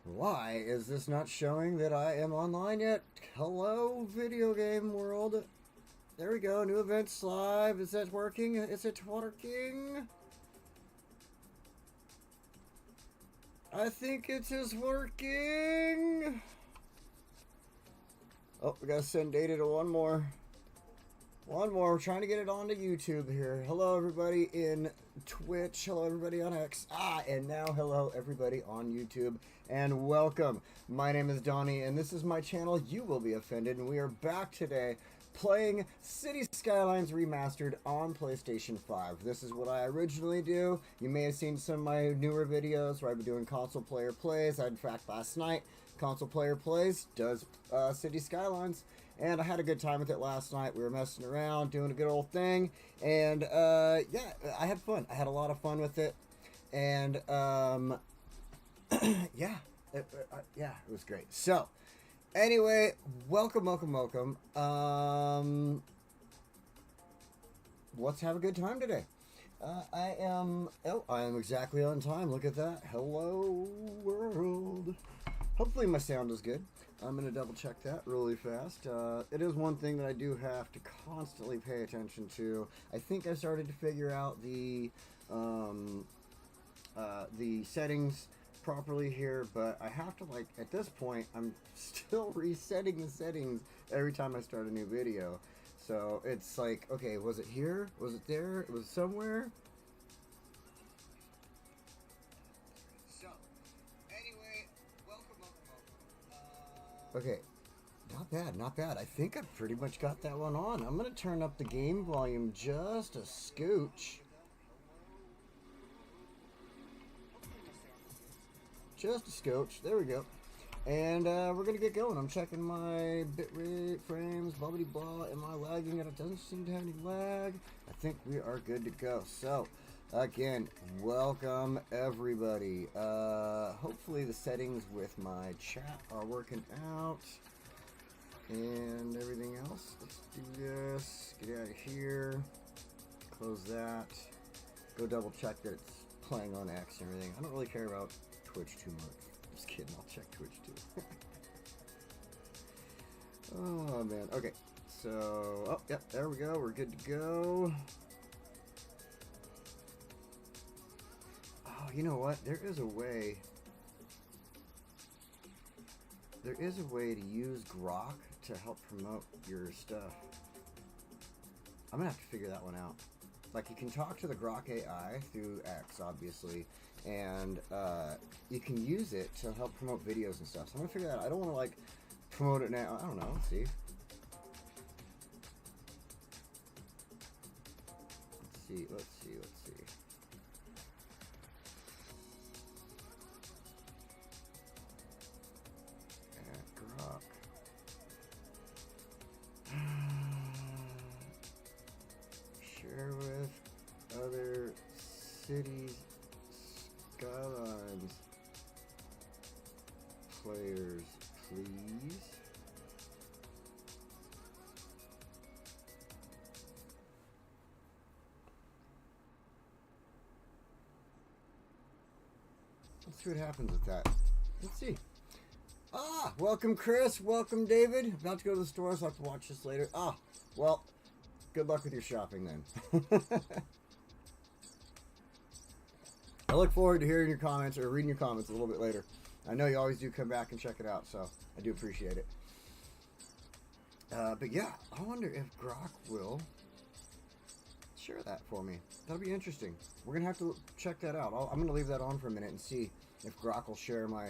Why is this not showing that I am online yet? Hello, video game world. There we go. New events live. Is that working? Is it working? I think it is working. Oh, we gotta send data to one more. One more. We're trying to get it onto YouTube here. Hello, everybody in Twitch. Hello, everybody on X. And now hello, everybody on YouTube. And welcome. My name is Donnie, and this is my channel, You Will Be Offended. And we are back today playing City Skylines Remastered on PlayStation 5. This is what I originally do. You may have seen some of my newer videos where I've been doing console player plays. In fact, last night, console player plays does City Skylines. And I had a good time with it last night. We were messing around, doing a good old thing. And, yeah, I had fun. I had a lot of fun with it. And, yeah, it was great. So, anyway, welcome. Let's have a good time today. I am exactly on time. Look at that. Hello, world. Hopefully my sound is good. I'm going to double check that really fast. It is one thing that I do have to constantly pay attention to. I think I started to figure out the settings properly here, but I have to, like, at this point, I'm still resetting the settings every time I start a new video. So it's like, okay, was it here? Was it there? It was somewhere? Okay, not bad. I think I pretty much got that one on. I'm going to turn up the game volume just a scooch. Just a scotch. There we go. And we're going to get going. I'm checking my bitrate, frames, blah, blah, blah. Am I lagging? It doesn't seem to have any lag. I think we are good to go. So, again, welcome everybody. Hopefully the settings with my chat are working out. And everything else. Let's do this. Get out of here. Close that. Go double check that it's playing on X and everything. I don't really care about Twitch too much. I'm just kidding, I'll check Twitch too. Oh man, okay. So, oh, yep, there we go. We're good to go. Oh, you know what? There is a way. There is a way to use Grok to help promote your stuff. I'm gonna have to figure that one out. Like, you can talk to the Grok AI through X, obviously, and you can use it to help promote videos and stuff. So I'm gonna figure that out. I don't want to, like, promote it now. I don't know. Let's see. Let's see. Grok. Share with other cities Skylines players, please. Let's see what happens with that. Let's see. Welcome Chris, welcome David. About to go to the store, so I have to watch this later. Well, good luck with your shopping then. I look forward to hearing your comments or reading your comments a little bit later. I know you always do come back and check it out, so I do appreciate it. But yeah, I wonder if Grok will share that for me. That'll be interesting. We're going to have to check that out. I'm going to leave that on for a minute and see if Grok will share my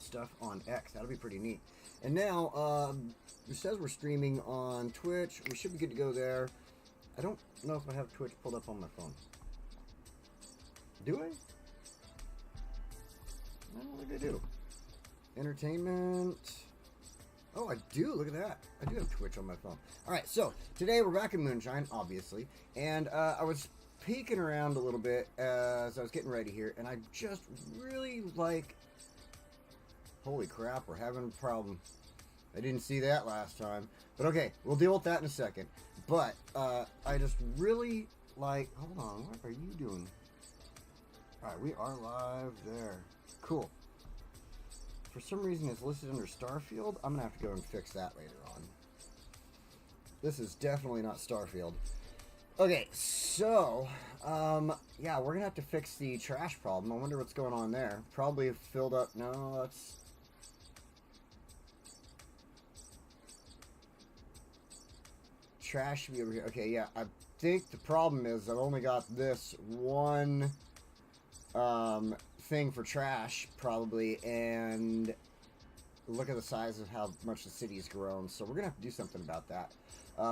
stuff on X. That'll be pretty neat. And now, it says we're streaming on Twitch. We should be good to go there. I don't know if I have Twitch pulled up on my phone. Do I? I don't think I do. Entertainment. Oh, I do. Look at that. I do have Twitch on my phone. Alright, so today we're back in Moonshine, obviously. And I was peeking around a little bit as I was getting ready here. And I just really like... Holy crap, we're having a problem. I didn't see that last time. But okay, we'll deal with that in a second. But I just really like... Hold on, what are you doing? Alright, we are live there. Cool. For some reason it's listed under Starfield. I'm going to have to go and fix that later on. This is definitely not Starfield. Okay, so... yeah, we're going to have to fix the trash problem. I wonder what's going on there. Probably filled up... No, that's... Trash should be over here. Okay, yeah, I think the problem is I've only got this one thing for trash, probably, and look at the size of how much the city's grown, so we're gonna have to do something about that.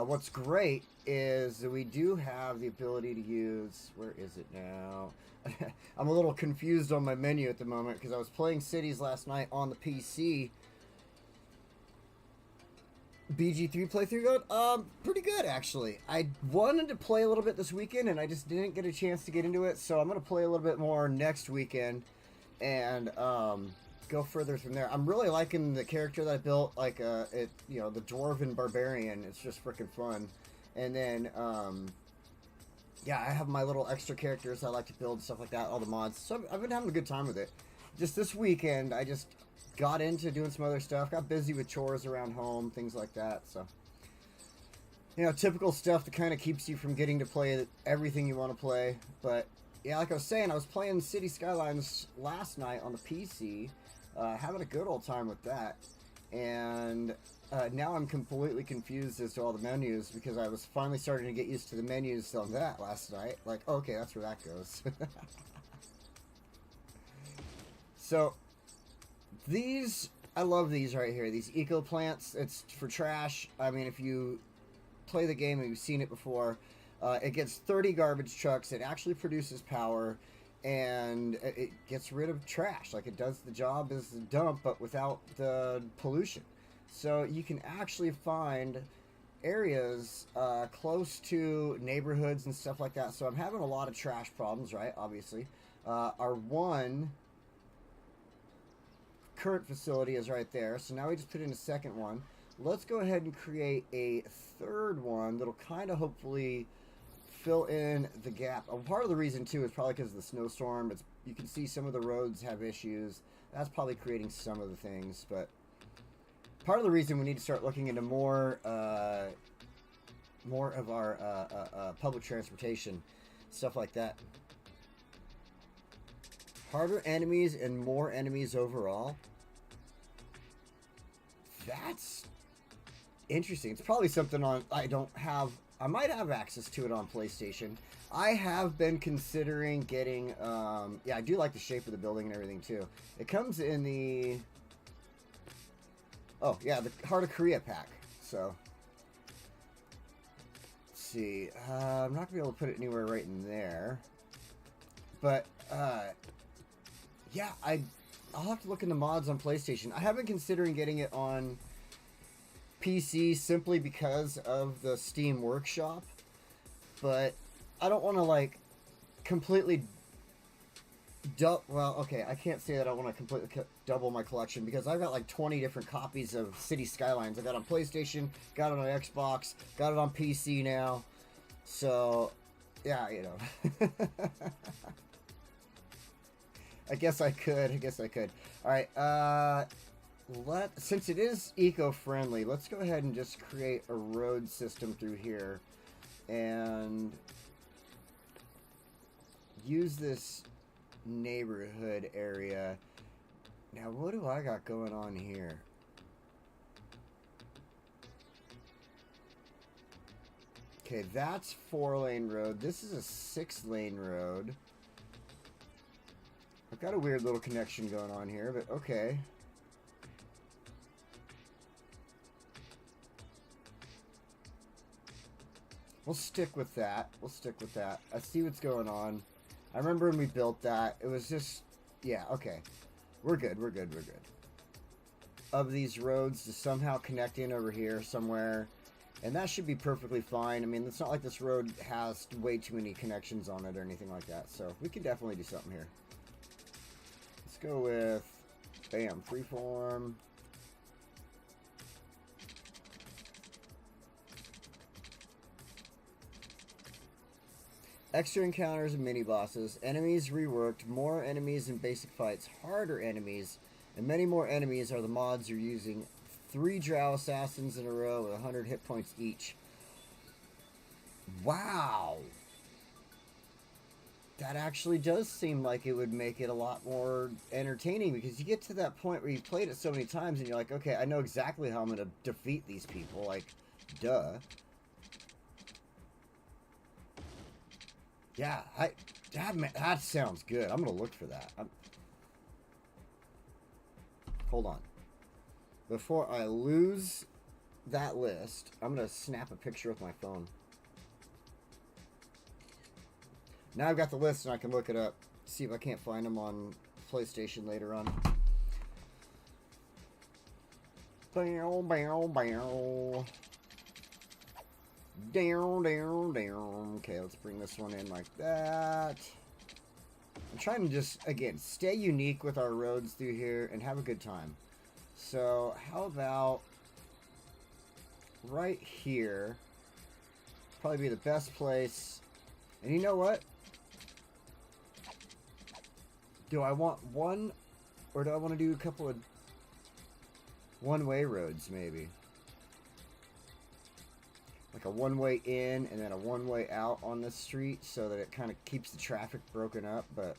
What's great is that we do have the ability to use... Where is it now? I'm a little confused on my menu at the moment because I was playing Cities last night on the PC. BG3 playthrough going? Pretty good, actually. I wanted to play a little bit this weekend, and I just didn't get a chance to get into it, so I'm going to play a little bit more next weekend, and, go further from there. I'm really liking the character that I built, like, the Dwarven Barbarian. It's just freaking fun. And then, yeah, I have my little extra characters I like to build, stuff like that, all the mods. So I've been having a good time with it. Just this weekend, I just... got into doing some other stuff, got busy with chores around home, things like that, so, you know, typical stuff that kind of keeps you from getting to play everything you want to play. But yeah, like I was saying, I was playing City Skylines last night on the PC, having a good old time with that, and now I'm completely confused as to all the menus, because I was finally starting to get used to the menus on that last night, like, okay, that's where that goes. So these, I love these right here. These eco plants. It's for trash. I mean, if you play the game and you've seen it before, it gets 30 garbage trucks. It actually produces power, and it gets rid of trash. Like, it does the job as a dump, but without the pollution. So you can actually find areas close to neighborhoods and stuff like that. So I'm having a lot of trash problems, right? Obviously. Our one current facility is right there, so now we just put in a second one. Let's go ahead and create a third one that'll kind of hopefully fill in the gap. Part of the reason too is probably because of the snowstorm. You can see some of the roads have issues. That's probably creating some of the things, but part of the reason we need to start looking into more of our public transportation, stuff like that. Harder enemies and more enemies overall. That's interesting. It's probably something on... I might have access to it on PlayStation. I have been considering getting... yeah, I do like the shape of the building and everything, too. It comes in the... Oh, yeah, the Heart of Korea pack. So... Let's see. I'm not going to be able to put it anywhere right in there. But, yeah, I'll have to look into mods on PlayStation. I have been considering getting it on PC simply because of the Steam Workshop, but I don't want to, like, completely well, okay, I can't say that I want to completely double my collection, because I've got like 20 different copies of City Skylines. I got it on PlayStation, got it on Xbox, got it on PC now, so, yeah, you know. I guess I could. Alright, since it is eco-friendly, let's go ahead and just create a road system through here and use this neighborhood area. Now, what do I got going on here? Okay, that's 4-lane road. This is a 6-lane road. I've got a weird little connection going on here, but okay. We'll stick with that. I see what's going on. I remember when we built that, it was just... Yeah, okay. We're good. Of these roads to somehow connect in over here somewhere. And that should be perfectly fine. I mean, it's not like this road has way too many connections on it or anything like that. So, we can definitely do something here. Let's go with, bam, freeform. Extra encounters and mini bosses, enemies reworked, more enemies in basic fights, harder enemies, and many more enemies are the mods you're using. 3 drow assassins in a row with 100 hit points each. Wow! That actually does seem like it would make it a lot more entertaining, because you get to that point where you've played it so many times and you're like, okay, I know exactly how I'm going to defeat these people. Like, duh. Yeah, that sounds good. I'm going to look for that. Hold on. Before I lose that list, I'm going to snap a picture with my phone. Now I've got the list and I can look it up. See if I can't find them on PlayStation later on. Bow, bow, bow. Down, down, down. Okay, let's bring this one in like that. I'm trying to just, again, stay unique with our roads through here and have a good time. So, how about right here? Probably be the best place. And you know what? Do I want one, or do I want to do a couple of one-way roads, maybe? Like a one-way in and then a one-way out on this street so that it kind of keeps the traffic broken up, but...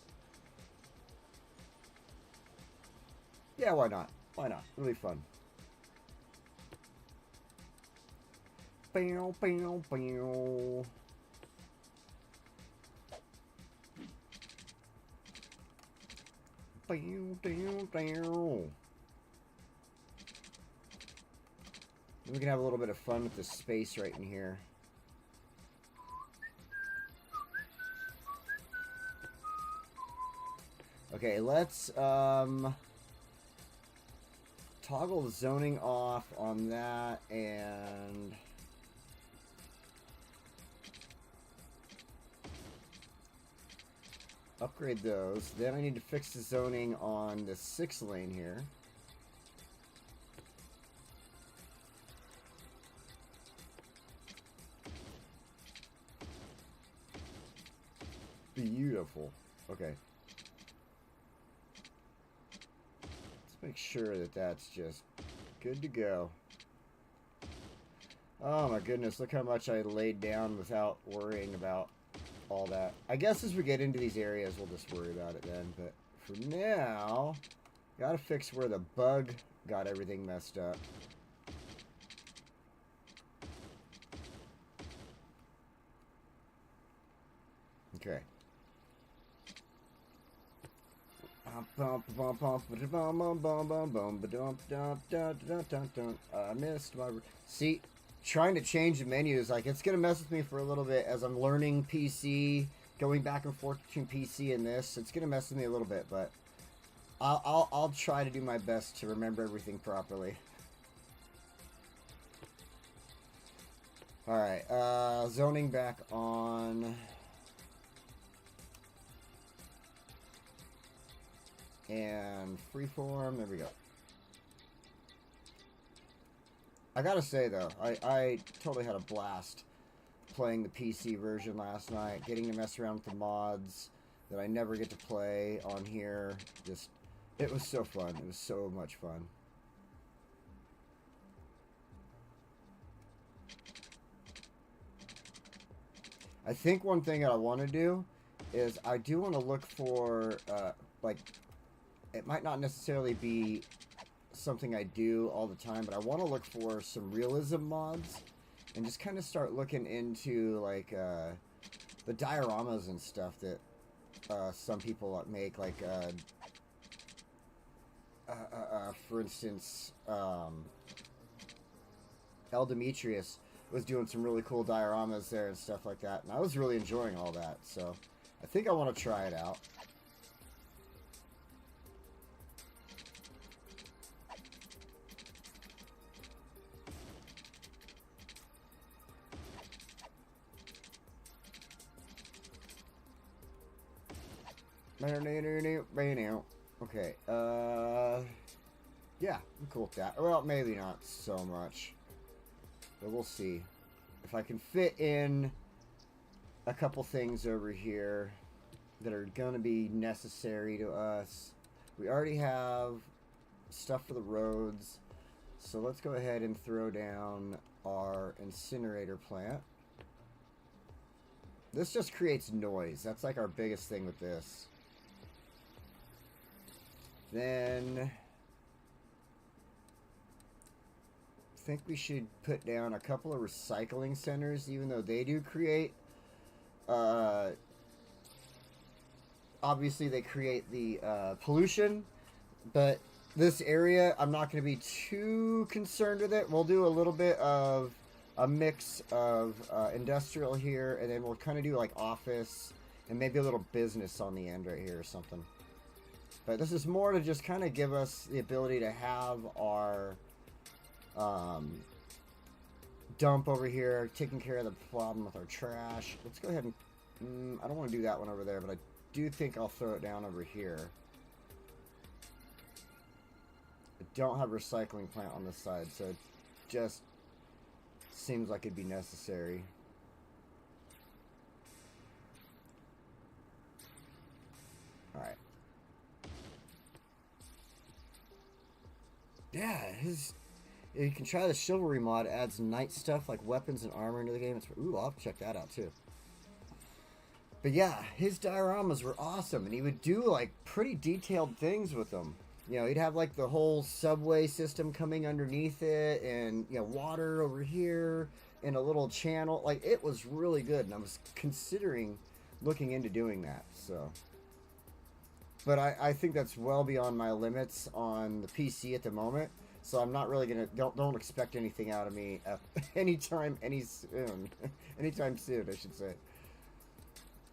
yeah, why not? Why not? Really fun. Bow, bow, bow. Bow, bow, bow. We can have a little bit of fun with the space right in here. Okay, let's toggle the zoning off on that and upgrade those. Then I need to fix the zoning on the 6 lane here. Beautiful. Okay. Let's make sure that that's just good to go. Oh my goodness, look how much I laid down without worrying about all that. I guess as we get into these areas, we'll just worry about it then. But for now, gotta fix where the bug got everything messed up. Okay. I missed my... See, trying to change the menus, like, it's gonna mess with me for a little bit as I'm learning PC, going back and forth between PC and this. It's gonna mess with me a little bit, but I'll try to do my best to remember everything properly. Alright, zoning back on... and freeform, there we go. I gotta say though, I totally had a blast playing the PC version last night, getting to mess around with the mods that I never get to play on here. Just, it was so fun. It was so much fun. I think one thing that I want to do is I do want to look for, like, it might not necessarily be something I do all the time, but I want to look for some realism mods and just kind of start looking into, like, the dioramas and stuff that some people make, like, for instance, El Demetrius was doing some really cool dioramas there and stuff like that, and I was really enjoying all that, so I think I want to try it out. Okay, yeah, I'm cool with that. Well, maybe not so much, but we'll see. If I can fit in a couple things over here that are going to be necessary to us. We already have stuff for the roads, so let's go ahead and throw down our incinerator plant. This just creates noise. That's like our biggest thing with this. Then I think we should put down a couple of recycling centers, even though they do create obviously they create the pollution, but this area I'm not going to be too concerned with it. We'll do a little bit of a mix of industrial here, and then we'll kind of do like office and maybe a little business on the end right here or something. But this is more to just kind of give us the ability to have our dump over here, taking care of the problem with our trash. Let's go ahead and I don't want to do that one over there, but I do think I'll throw it down over here. I don't have a recycling plant on this side, so it just seems like it'd be necessary. Alright. Yeah, you can try the chivalry mod. Adds night stuff like weapons and armor into the game. Ooh, I'll have to check that out too. But yeah, his dioramas were awesome, and he would do like pretty detailed things with them. You know, he'd have like the whole subway system coming underneath it, and you know, water over here, and a little channel. Like, it was really good, and I was considering looking into doing that. So, but I think that's well beyond my limits on the PC at the moment. So I'm not really gonna don't expect anything out of me anytime soon, I should say.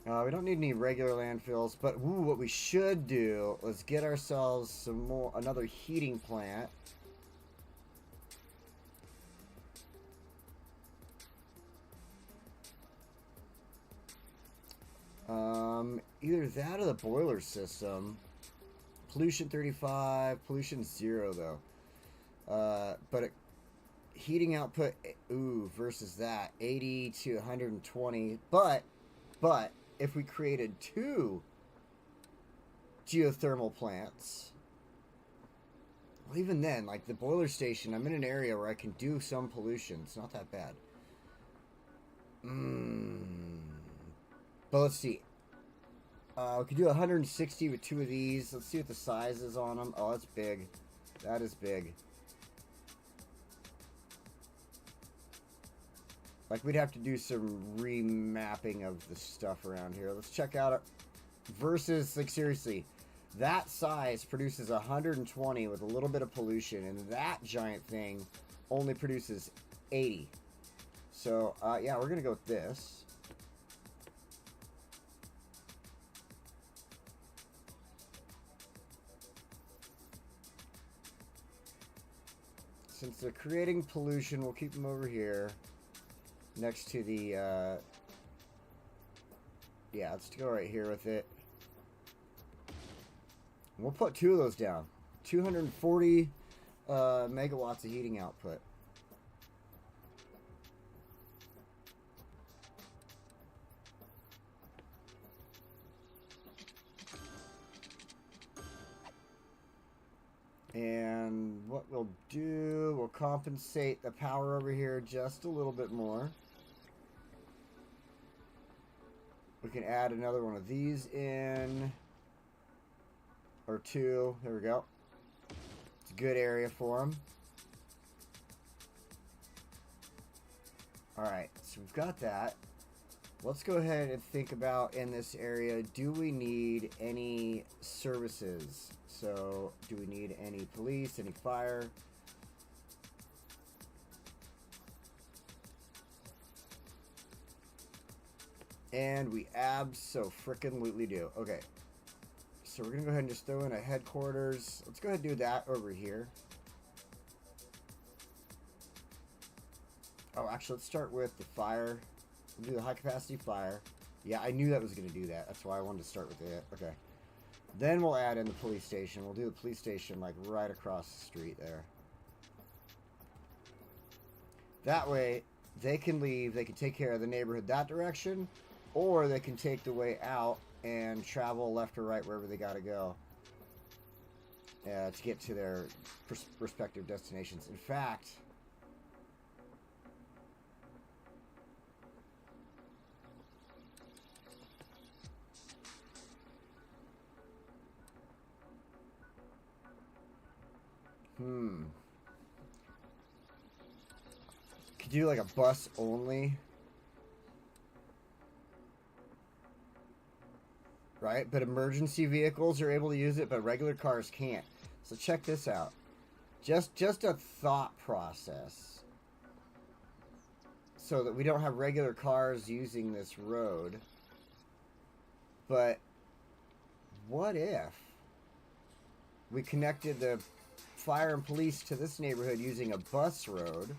We don't need any regular landfills, but ooh, what we should do is get ourselves another heating plant. Either that or the boiler system. Pollution 35, pollution 0 though. But heating output, ooh, versus that 80 to 120. But if we created 2 geothermal plants, well, even then, like the boiler station, I'm in an area where I can do some pollution. It's not that bad. But let's see. We could do 160 with 2 of these. Let's see what the size is on them. Oh, that's big. That is big. Like, we'd have to do some remapping of the stuff around here. Let's check out it. Versus, like, seriously, that size produces 120 with a little bit of pollution, and that giant thing only produces 80. So, yeah, we're going to go with this. Since they're creating pollution, we'll keep them over here. Next to the, yeah, let's go right here with it. We'll put 2 of those down. 240 megawatts of heating output. And what we'll do, we'll compensate the power over here just a little bit more. We can add another one of these in. Or 2. There we go. It's a good area for them. Alright, so we've got that. Let's go ahead and think about, in this area, do we need any services? So, do we need any police, any fire? And we abso-frickin-lutely do. Okay. So we're going to go ahead and just throw in a headquarters. Let's go ahead and do that over here. Oh, actually, let's start with the fire. We'll do the high-capacity fire. Yeah, I knew that was going to do that. That's why I wanted to start with it. Okay. Then we'll add in the police station. We'll do the police station, like, right across the street there. That way, they can leave. They can take care of the neighborhood that direction. or they can take the way out and travel left or right wherever they gotta go to get to their respective destinations. In fact, could you do like a bus only? Right? But emergency vehicles are able to use it, but regular cars can't. So check this out. Just a thought process. So that we don't have regular cars using this road. But what if we connected the fire and police to this neighborhood using a bus road?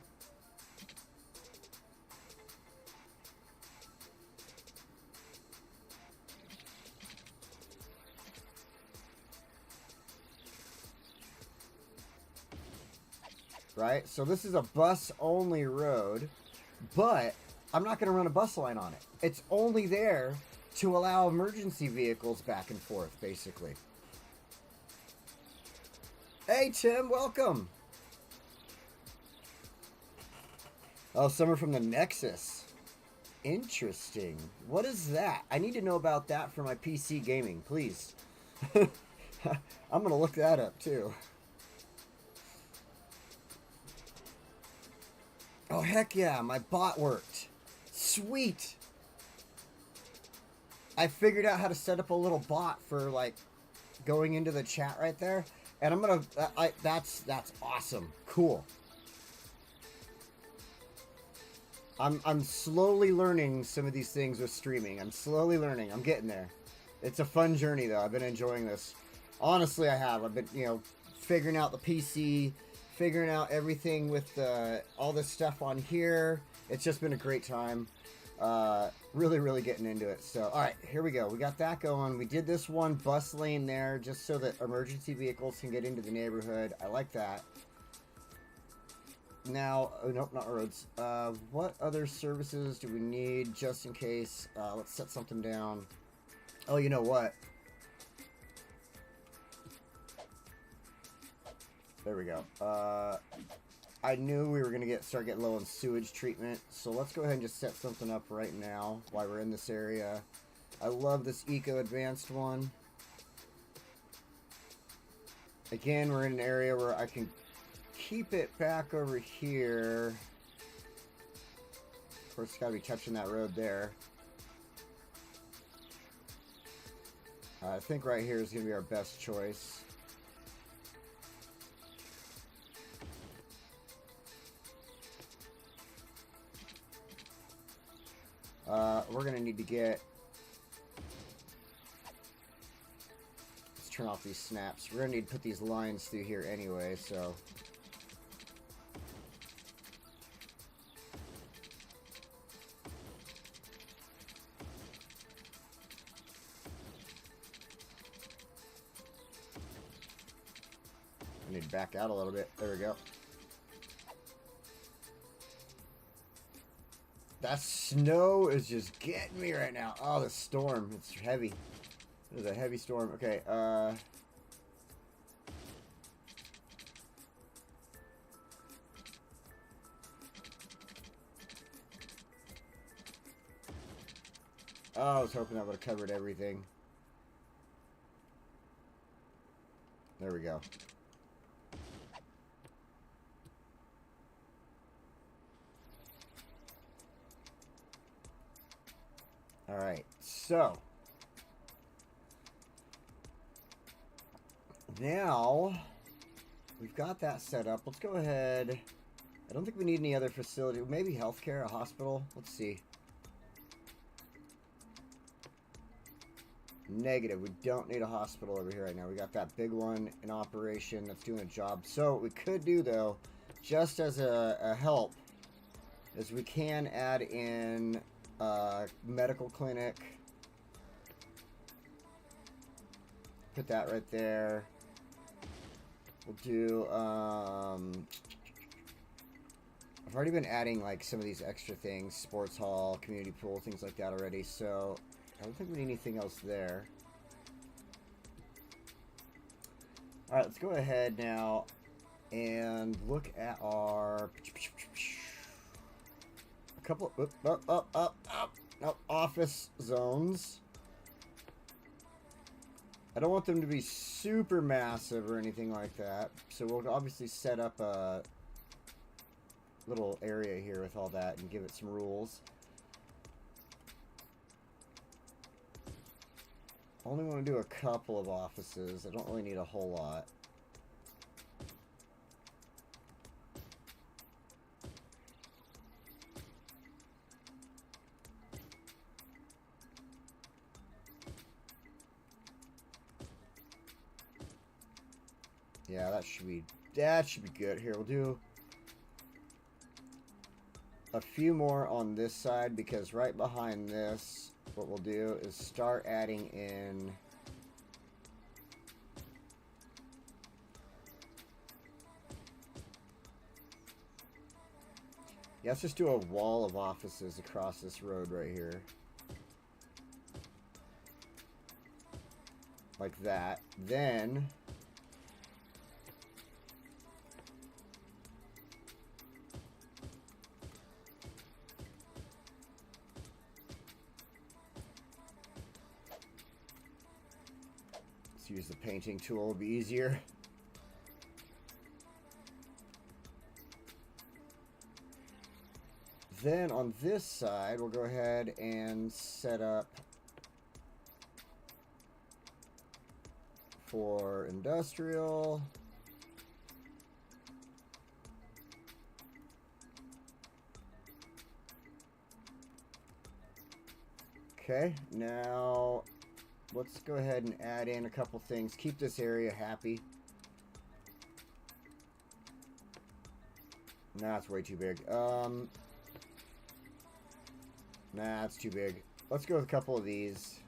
Right? So this is a bus-only road, but I'm not going to run a bus line on it. It's only there to allow emergency vehicles back and forth, basically. Hey, Tim, welcome. Oh, someone from the Nexus. Interesting. What is that? I need to know about that for my PC gaming, please. I'm going to look that up, too. Oh, heck yeah, my bot worked. Sweet. I figured out how to set up a little bot for, like, going into the chat right there. And I'm going to... that's awesome. Cool. I'm slowly learning some of these things with streaming. I'm slowly learning. I'm getting there. It's a fun journey, though. I've been enjoying this. Honestly, I have. I've been, you know, figuring out the PC... figuring out everything with all this stuff on here. It's just been a great time. Really getting into it. So, all right, here we go. We got that going. We did this one bus lane there just so that emergency vehicles can get into the neighborhood. I like that. Now, oh, nope, not roads. What other services do we need just in case? Let's set something down. Oh, you know what? There we go. I knew we were going to start getting low on sewage treatment, so let's go ahead and just set something up right now while we're in this area. I love this Eco Advanced one. Again, we're in an area where I can keep it back over here. Of course, it's got to be touching that road there. I think right here is going to be our best choice. We're going to need to get... Let's turn off these snaps. We're going to need to put these lines through here anyway, so... I need to back out a little bit. There we go. That snow is just getting me right now. Oh, the storm. It's heavy. It is a heavy storm. Okay, oh, I was hoping that would have covered everything. There we go. Alright, so now we've got that set up. Let's go ahead. I don't think we need any other facility. Maybe healthcare, a hospital. Let's see. Negative. We don't need a hospital over here right now. We got that big one in operation that's doing a job. So what we could do, though, just as a help, is we can add in medical clinic. Put that right there. We'll do I've already been adding like some of these extra things, sports hall, community pool, things like that already, so I don't think we need anything else there. Alright, let's go ahead now and look at our couple office zones. I don't want them to be super massive or anything like that, so we'll obviously set up a little area here with all that and give it some rules. Only want to do a couple of offices. I don't really need a whole lot. Yeah, that should be good. Here, we'll do a few more on this side, because right behind this, what we'll do is start adding in let's just do a wall of offices across this road right here. Like that. Then let's use the painting tool, it'll be easier. Then on this side, we'll go ahead and set up for industrial. Okay, now let's go ahead and add in a couple things. Keep this area happy. Nah, it's way too big. Nah, it's too big. Let's go with a couple of these.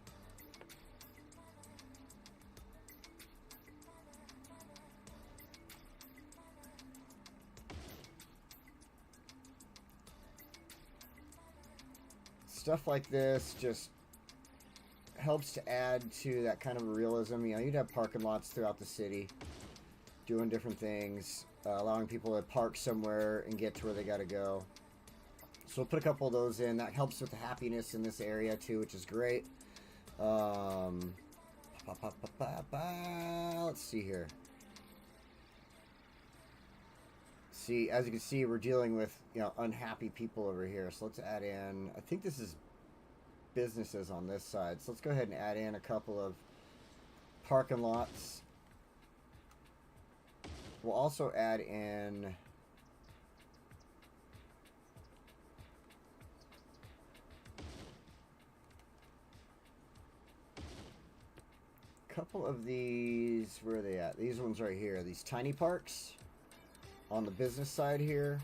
Stuff like this just helps to add to that kind of realism. You know, you'd have parking lots throughout the city doing different things, allowing people to park somewhere and get to where they got to go. So we'll put a couple of those in. That helps with the happiness in this area too, which is great. Let's see here. See, as you can see, we're dealing with, you know, unhappy people over here. So let's add in, I think this is businesses on this side. So let's go ahead and add in a couple of parking lots. We'll also add in couple of these. Where are they at? These ones right here. These tiny parks on the business side here.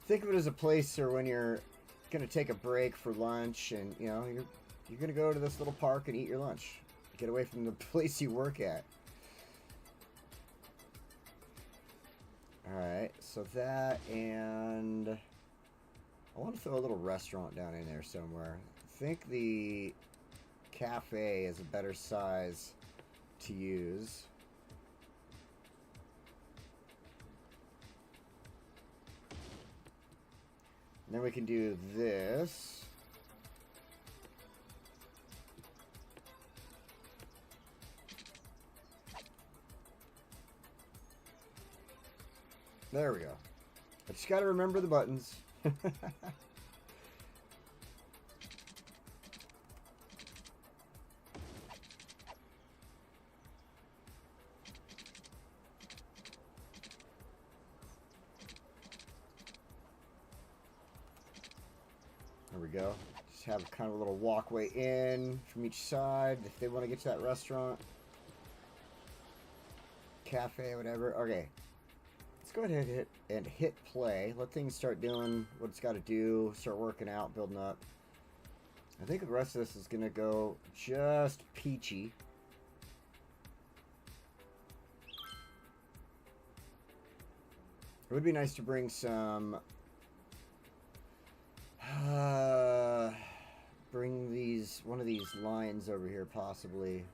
Think of it as a place or when you're gonna take a break for lunch, and you know you're gonna go to this little park and eat your lunch. Get away from the place you work at. Alright, so that, and I want to throw a little restaurant down in there somewhere. I think the cafe is a better size to use. And then we can do this. There we go. I just got to remember the buttons. There we go. Just have kind of a little walkway in from each side if they want to get to that restaurant, cafe, whatever. Okay. Let's go ahead and hit play. Let things start doing what it's got to do. Start working out, building up. I think the rest of this is going to go just peachy. It would be nice to bring some... bring one of these lines over here, possibly.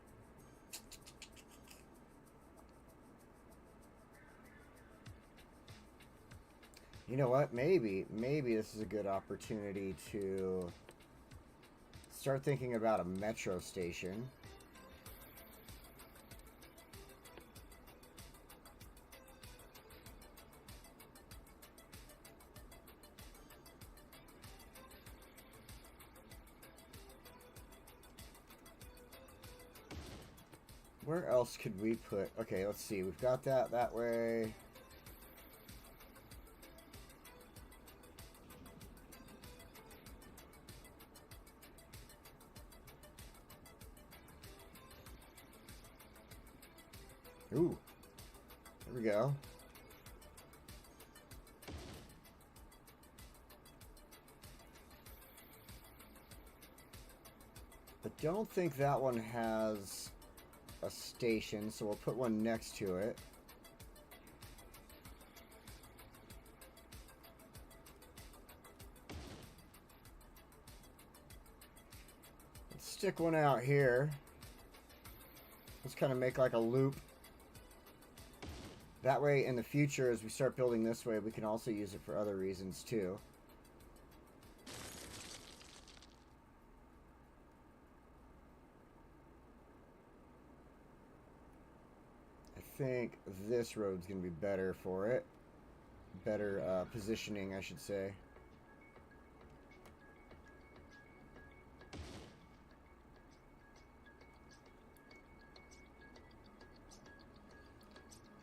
You know what? Maybe this is a good opportunity to start thinking about a metro station. Where else could we put... Okay, let's see. We've got that way. Ooh. There we go. I don't think that one has a station, so we'll put one next to it. Let's stick one out here. Let's kind of make like a loop. That way in the future, as we start building this way, we can also use it for other reasons too. I think this road's going to be better for it. Better positioning, I should say.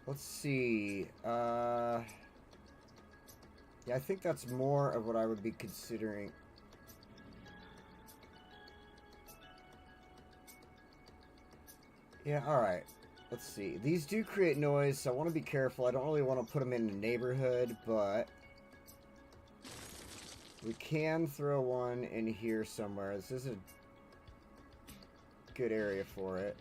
Let's see. Yeah, I think that's more of what I would be considering. Yeah, alright. Let's see. These do create noise, so I want to be careful. I don't really want to put them in a neighborhood, but we can throw one in here somewhere. This is a good area for it.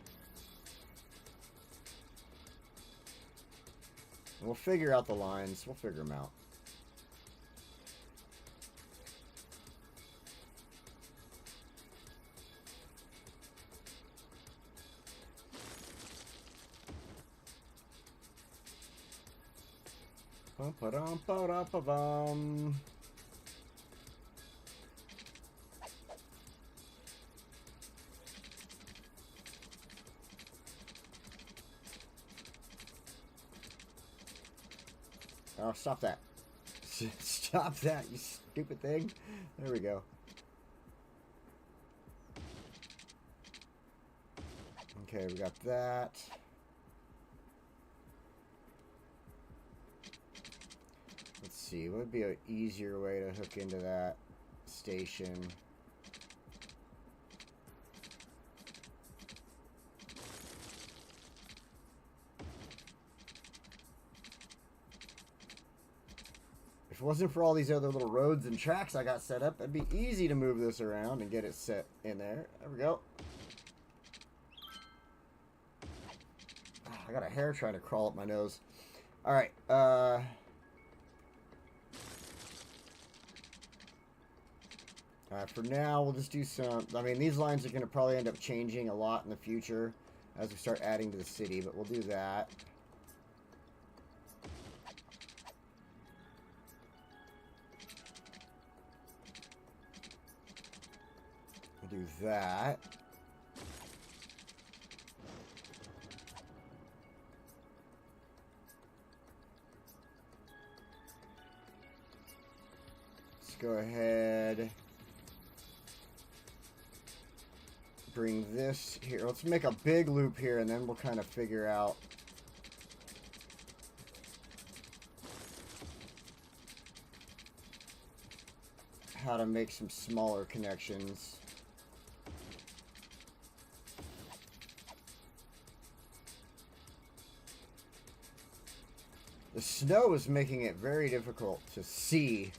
We'll figure out the lines. We'll figure them out. Bum-ba-dum-ba-da-ba-bum. Oh, stop that. Stop that, you stupid thing. There we go. Okay, we got that. Let's see, what would be an easier way to hook into that station? If it wasn't for all these other little roads and tracks I got set up, it'd be easy to move this around and get it set in there. There we go. I got a hair trying to crawl up my nose. Alright, for now, we'll just do some... I mean, these lines are going to probably end up changing a lot in the future as we start adding to the city, but we'll do that. We'll do that. Let's go ahead... bring this here. Let's make a big loop here, and then we'll kind of figure out how to make some smaller connections. The snow is making it very difficult to see.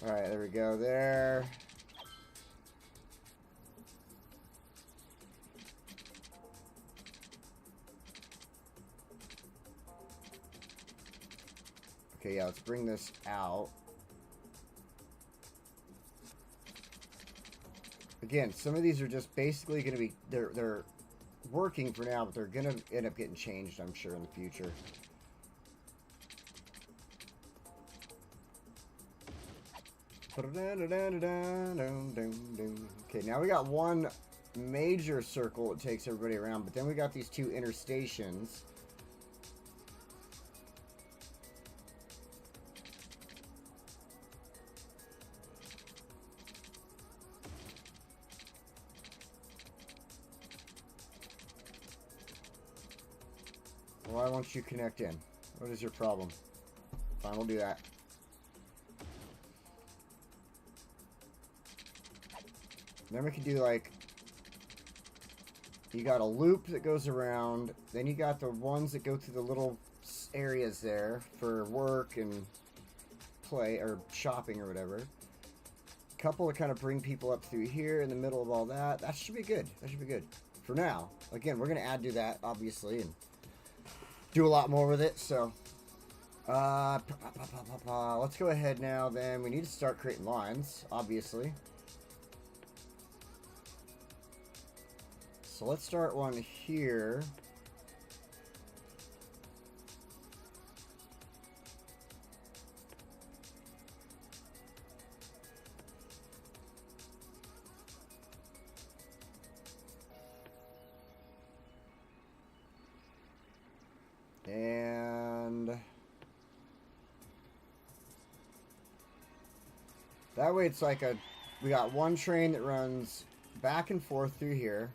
Alright, there we go there. Okay, yeah, let's bring this out. Again, some of these are just basically going to be, they're working for now, but they're going to end up getting changed, I'm sure, in the future. Okay, now we got one major circle that takes everybody around, but then we got these two interstations. Why won't you connect in? What is your problem? Fine, we'll do that. Then we can do like, you got a loop that goes around, then you got the ones that go through the little areas there for work and play or shopping or whatever. A couple that kind of bring people up through here in the middle of all that. That should be good. That should be good. For now. Again, we're going to add to that, obviously, and do a lot more with it, so. Let's go ahead now, then. We need to start creating lines, obviously. So let's start one here. And that way it's like we got one train that runs back and forth through here.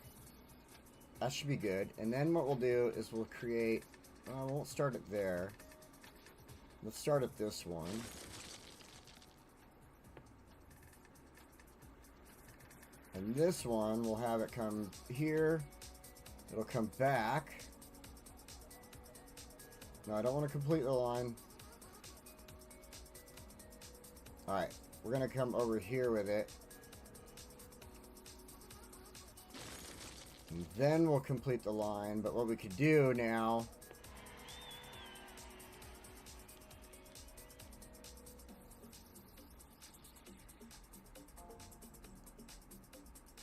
That should be good. And then what we'll do is we'll create, we won't start it there. Let's start at this one. And this one, we'll have it come here. It'll come back. No, I don't want to complete the line. Alright, we're going to come over here with it. And then we'll complete the line. But what we could do now...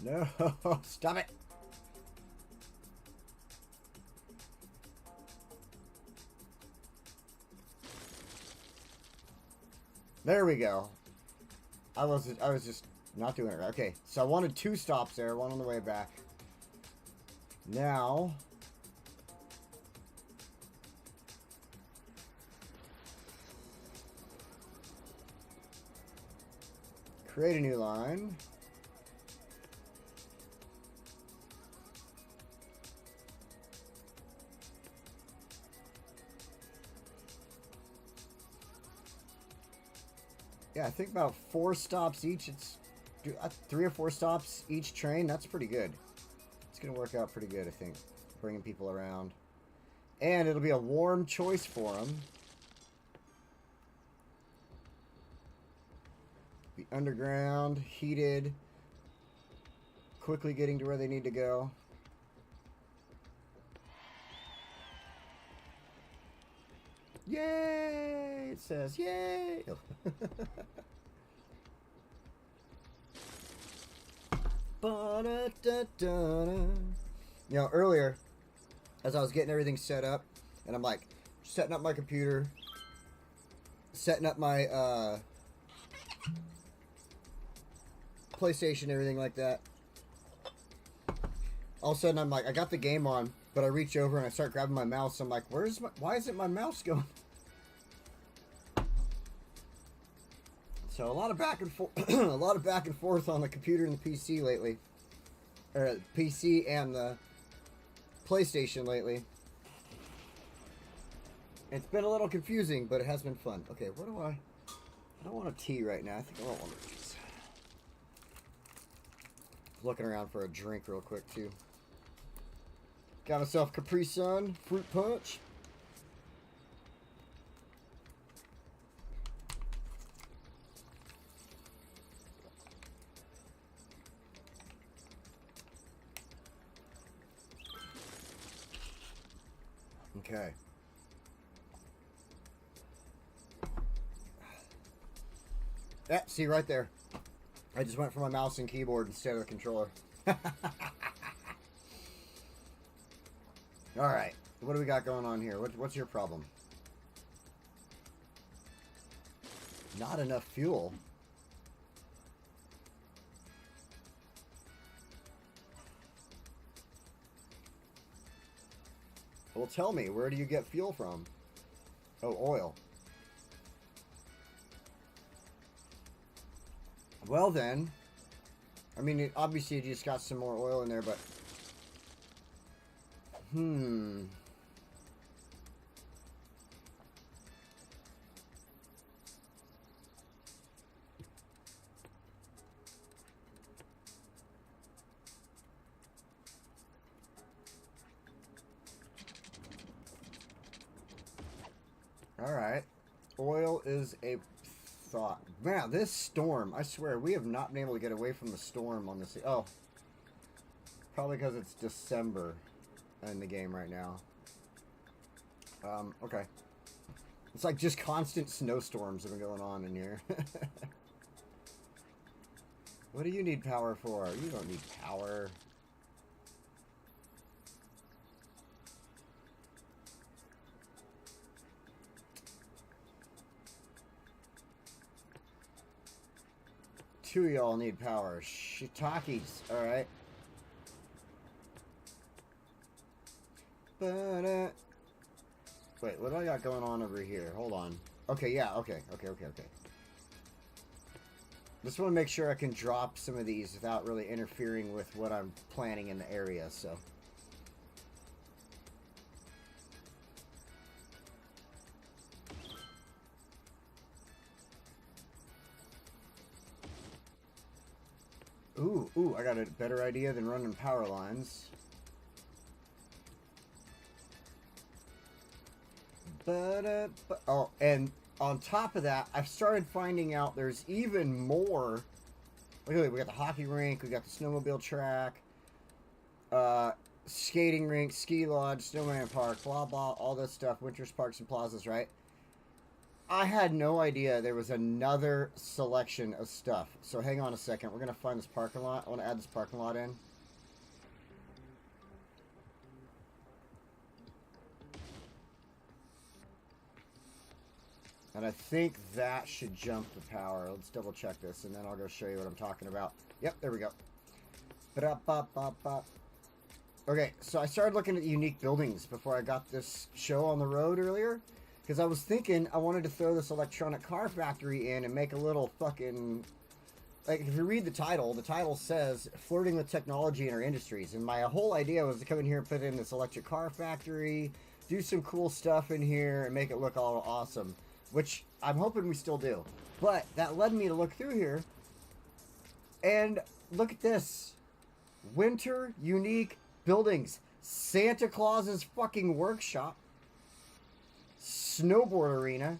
No, stop it! There we go. I was just not doing it right. Okay, so I wanted two stops there, one on the way back. Now, create a new line. Yeah, I think about 4 stops each. It's 3 or 4 stops each train. That's pretty good. It's going to work out pretty good, I think. Bringing people around. And it'll be a warm choice for them. Be underground, heated. Quickly getting to where they need to go. Yay! It says, yay! You know, earlier, as I was getting everything set up, and I'm like, setting up my computer, setting up my PlayStation, everything like that. All of a sudden, I'm like, I got the game on, but I reach over and I start grabbing my mouse. I'm like, why isn't my mouse going? So a lot of back and forth, a lot of back and forth on the computer and the PC lately, or PC and the PlayStation lately. It's been a little confusing, but it has been fun. Okay, what do I don't want a tea right now. I think I want one of these. Looking around for a drink real quick too. Got myself Capri Sun fruit punch. Okay. Yeah, see right there. I just went for my mouse and keyboard instead of the controller. Alright, what do we got going on here? What's your problem? Not enough fuel. Well, tell me, where do you get fuel from? Oh, oil. Well then, I mean, obviously you just got some more oil in there, but... Alright. Oil is a thought. Man, this storm, I swear, we have not been able to get away from the storm on this. Oh. Probably because it's December in the game right now. Okay. It's like just constant snowstorms have been going on in here. What do you need power for? You don't need power. Two of y'all need power. Shiitakes, alright. Wait, what do I got going on over here? Hold on. Okay, yeah, okay. Just want to make sure I can drop some of these without really interfering with what I'm planning in the area, so. Ooh, I got a better idea than running power lines. Oh, and on top of that, I've started finding out there's even more. Look at it, we got the hockey rink, we got the snowmobile track, skating rink, ski lodge, snowman park, blah blah, all this stuff, winters parks and plazas, right? I had no idea there was another selection of stuff. So hang on a second. We're going to find this parking lot. I want to add this parking lot in. And I think that should jump the power. Let's double check this, and then I'll go show you what I'm talking about. Yep, there we go. Okay, so I started looking at unique buildings before I got this show on the road earlier. Because I was thinking I wanted to throw this electronic car factory in and make a little fucking... Like, if you read the title says, Flirting with Technology in Our Industries. And my whole idea was to come in here and put in this electric car factory, do some cool stuff in here, and make it look all awesome. Which I'm hoping we still do. But that led me to look through here. And look at this. Winter Unique Buildings. Santa Claus's fucking workshop. Snowboard arena,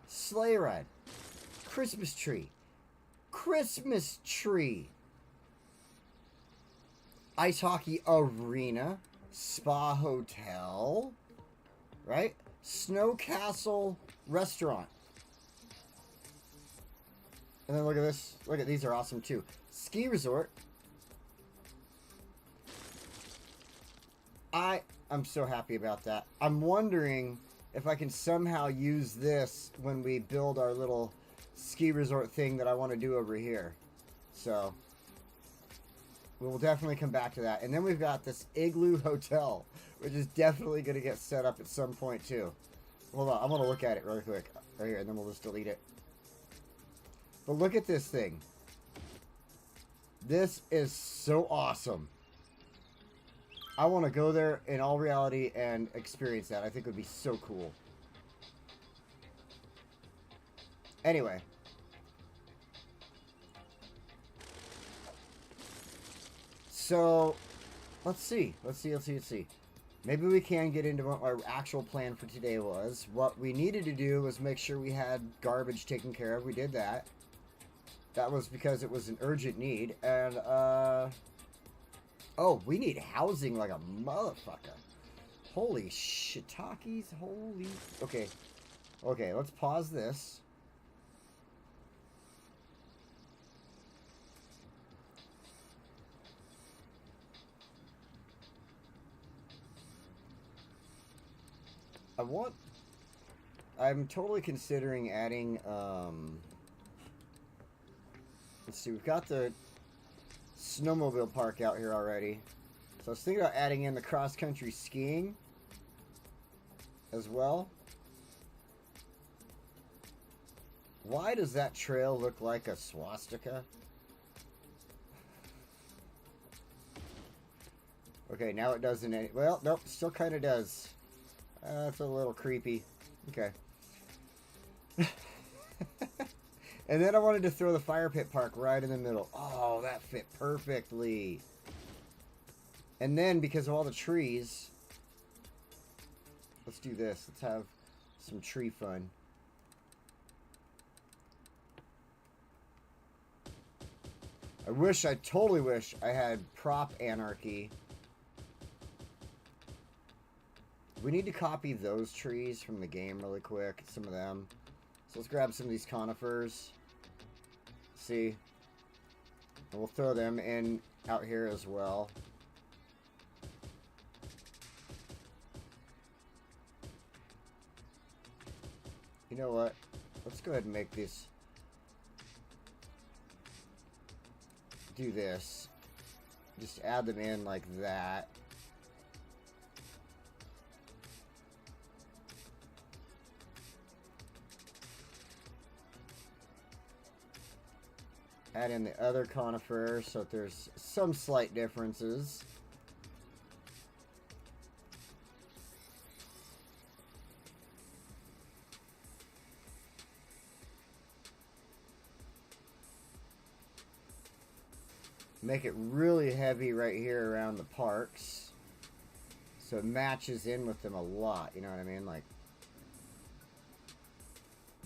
sleigh ride, Christmas tree, ice hockey arena, spa hotel, right? Snow castle restaurant. And then look at this. Look at these are awesome too. Ski resort. I'm so happy about that. I'm wondering if I can somehow use this when we build our little ski resort thing that I want to do over here. So, we'll definitely come back to that. And then we've got this igloo hotel, which is definitely going to get set up at some point too. Hold on, I'm going to look at it really quick. Right here, and then we'll just delete it. But look at this thing. This is so awesome. I want to go there in all reality and experience that. I think it would be so cool. Anyway. So, let's see. Maybe we can get into what our actual plan for today was. What we needed to do was make sure we had garbage taken care of. We did that. That was because it was an urgent need. And, oh, we need housing like a motherfucker. Holy shiitakes. Holy... Okay. Okay, let's pause this. I'm totally considering adding, let's see, we've got the snowmobile park out here already. So I was thinking about adding in the cross-country skiing as well. Why does that trail look like a swastika? Okay, now it doesn't. Well, nope, still kind of does. That's a little creepy. Okay. And then I wanted to throw the fire pit park right in the middle. Oh, that fit perfectly. And then, because of all the trees, let's do this. Let's have some tree fun. I totally wish I had prop anarchy. We need to copy those trees from the game really quick. Some of them. So let's grab some of these conifers. See? And we'll throw them in out here as well. You know what? Let's go ahead and make this. Do this. Just add them in like that. Add in the other conifer so that there's some slight differences. Make it really heavy right here around the parks, so it matches in with them a lot, you know what I mean? Like,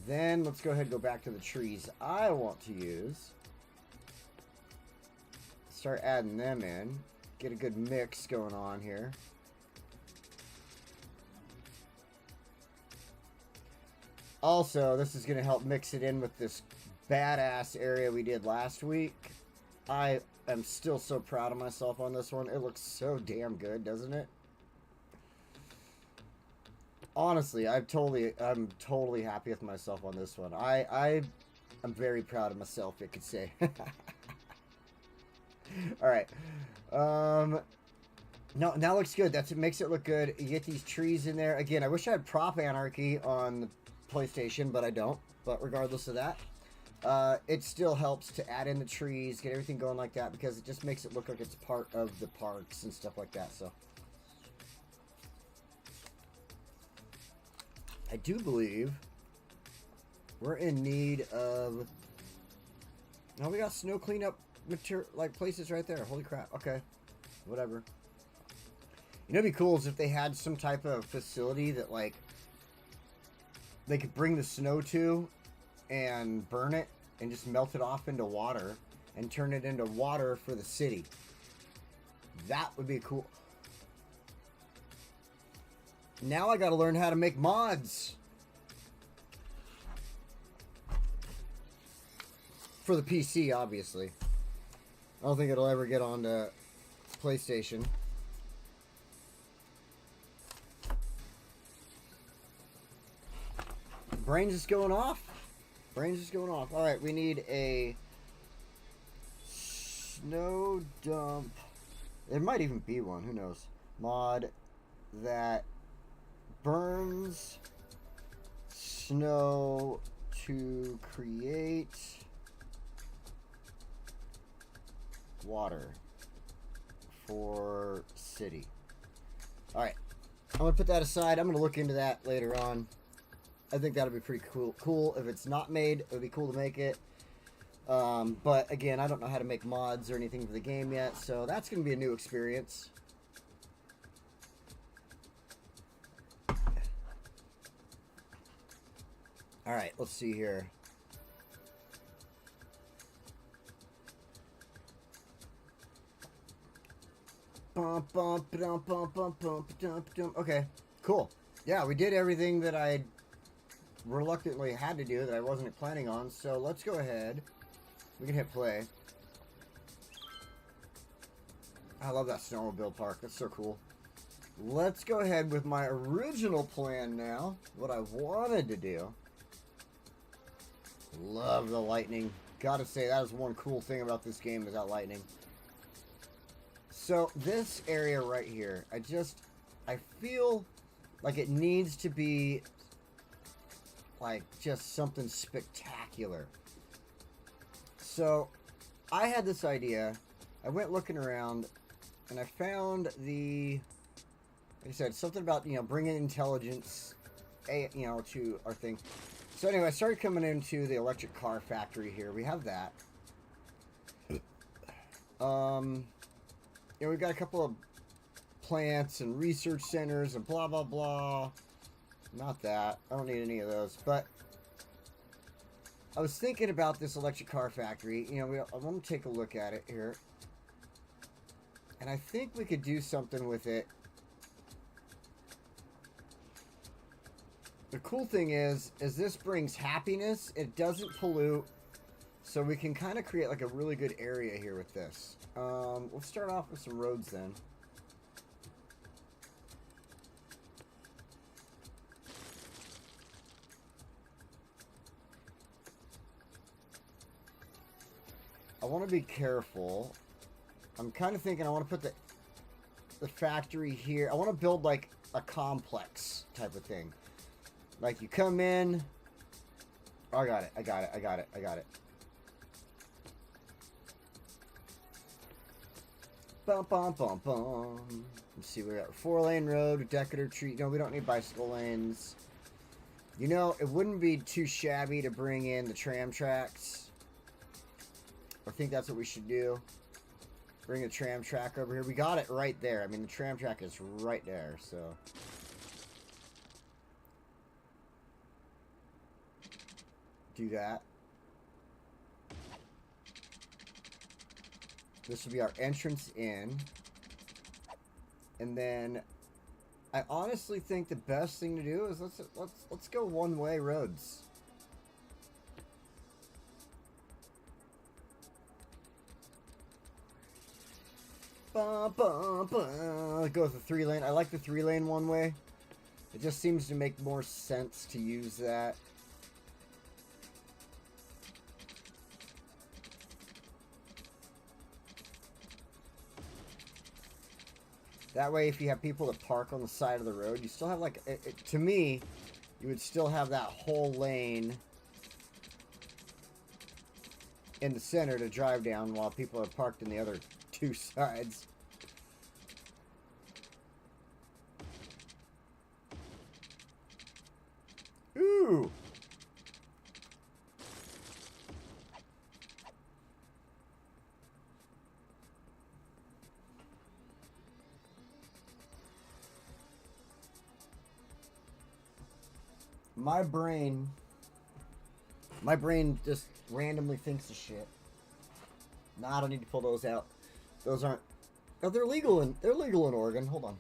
then let's go ahead and go back to the trees I want to use. Start adding them in. Get a good mix going on here. Also, this is going to help mix it in with this badass area we did last week. I am still so proud of myself on this one. It looks so damn good, doesn't it? Honestly, I'm totally happy with myself on this one. I'm very proud of myself, you could say. All right. No, now looks good. It makes it look good. You get these trees in there. Again, I wish I had prop anarchy on the PlayStation, but I don't. But regardless of that, it still helps to add in the trees, get everything going like that, because it just makes it look like it's part of the parks and stuff like that. So I do believe we're in need of. Now we got snow cleanup material, like places right there. Holy crap! Okay, whatever. You know, it'd be cool is if they had some type of facility that like they could bring the snow to and burn it and just melt it off into water and turn it into water for the city. That would be cool. Now I gotta learn how to make mods for the PC, obviously. I don't think it'll ever get onto PlayStation. Brain's just going off. Brain's just going off. Alright, we need a snow dump. There might even be one, who knows. Mod that burns snow to create water for city. Alright, I'm going to put that aside. I'm going to look into that later on. I think that'll be pretty cool. If it's not made, it would be cool to make it. But again, I don't know how to make mods or anything for the game yet, so that's going to be a new experience. Alright, let's see here. Okay, cool. Yeah, we did everything that I reluctantly had to do that I wasn't planning on, so let's go ahead. We can hit play. I love that snowmobile park. That's so cool. let's go ahead with my original plan now. What I wanted to do. Love the lightning. Gotta say, that is one cool thing about this game, is that lightning. So, this area right here, I feel like it needs to be, like, just something spectacular. So, I had this idea. I went looking around, and I found like I said, something about, bringing intelligence, to our thing. So anyway, I started coming into the electric car factory here. We have that. We've got a couple of plants and research centers and blah, blah, blah. Not that. I don't need any of those. But I was thinking about this electric car factory. I want to take a look at it here. And I think we could do something with it. The cool thing is this brings happiness. It doesn't pollute. So we can kind of create like a really good area here with this. Let's start off with some roads then. I want to be careful. I'm kind of thinking I want to put the factory here. I want to build like a complex type of thing. Like you come in. Oh, I got it. Bum, bum, bum, bum. Let's see, we got a 4-lane road, a Decatur tree. No, we don't need bicycle lanes. It wouldn't be too shabby to bring in the tram tracks. I think that's what we should do. Bring a tram track over here. We got it right there. I mean, the tram track is right there, so. Do that. This will be our entrance in. And then I honestly think the best thing to do is let's go one-way roads. Go with the 3-lane. I like the 3-lane one way. It just seems to make more sense to use that. That way, if you have people that park on the side of the road, you still have like, to me, you would still have that whole lane in the center to drive down while people are parked in the other two sides. Ooh! My brain just randomly thinks of shit. Nah, I don't need to pull those out. Those aren't. Oh, they're legal in Oregon. Hold on.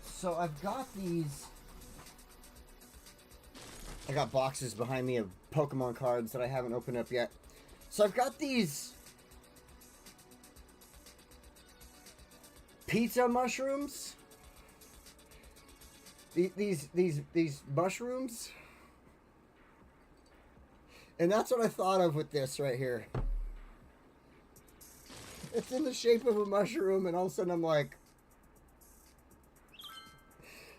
So I've got these. I got boxes behind me of Pokemon cards that I haven't opened up yet. So I've got these pizza mushrooms. These mushrooms. And that's what I thought of with this right here. It's in the shape of a mushroom, and all of a sudden I'm like,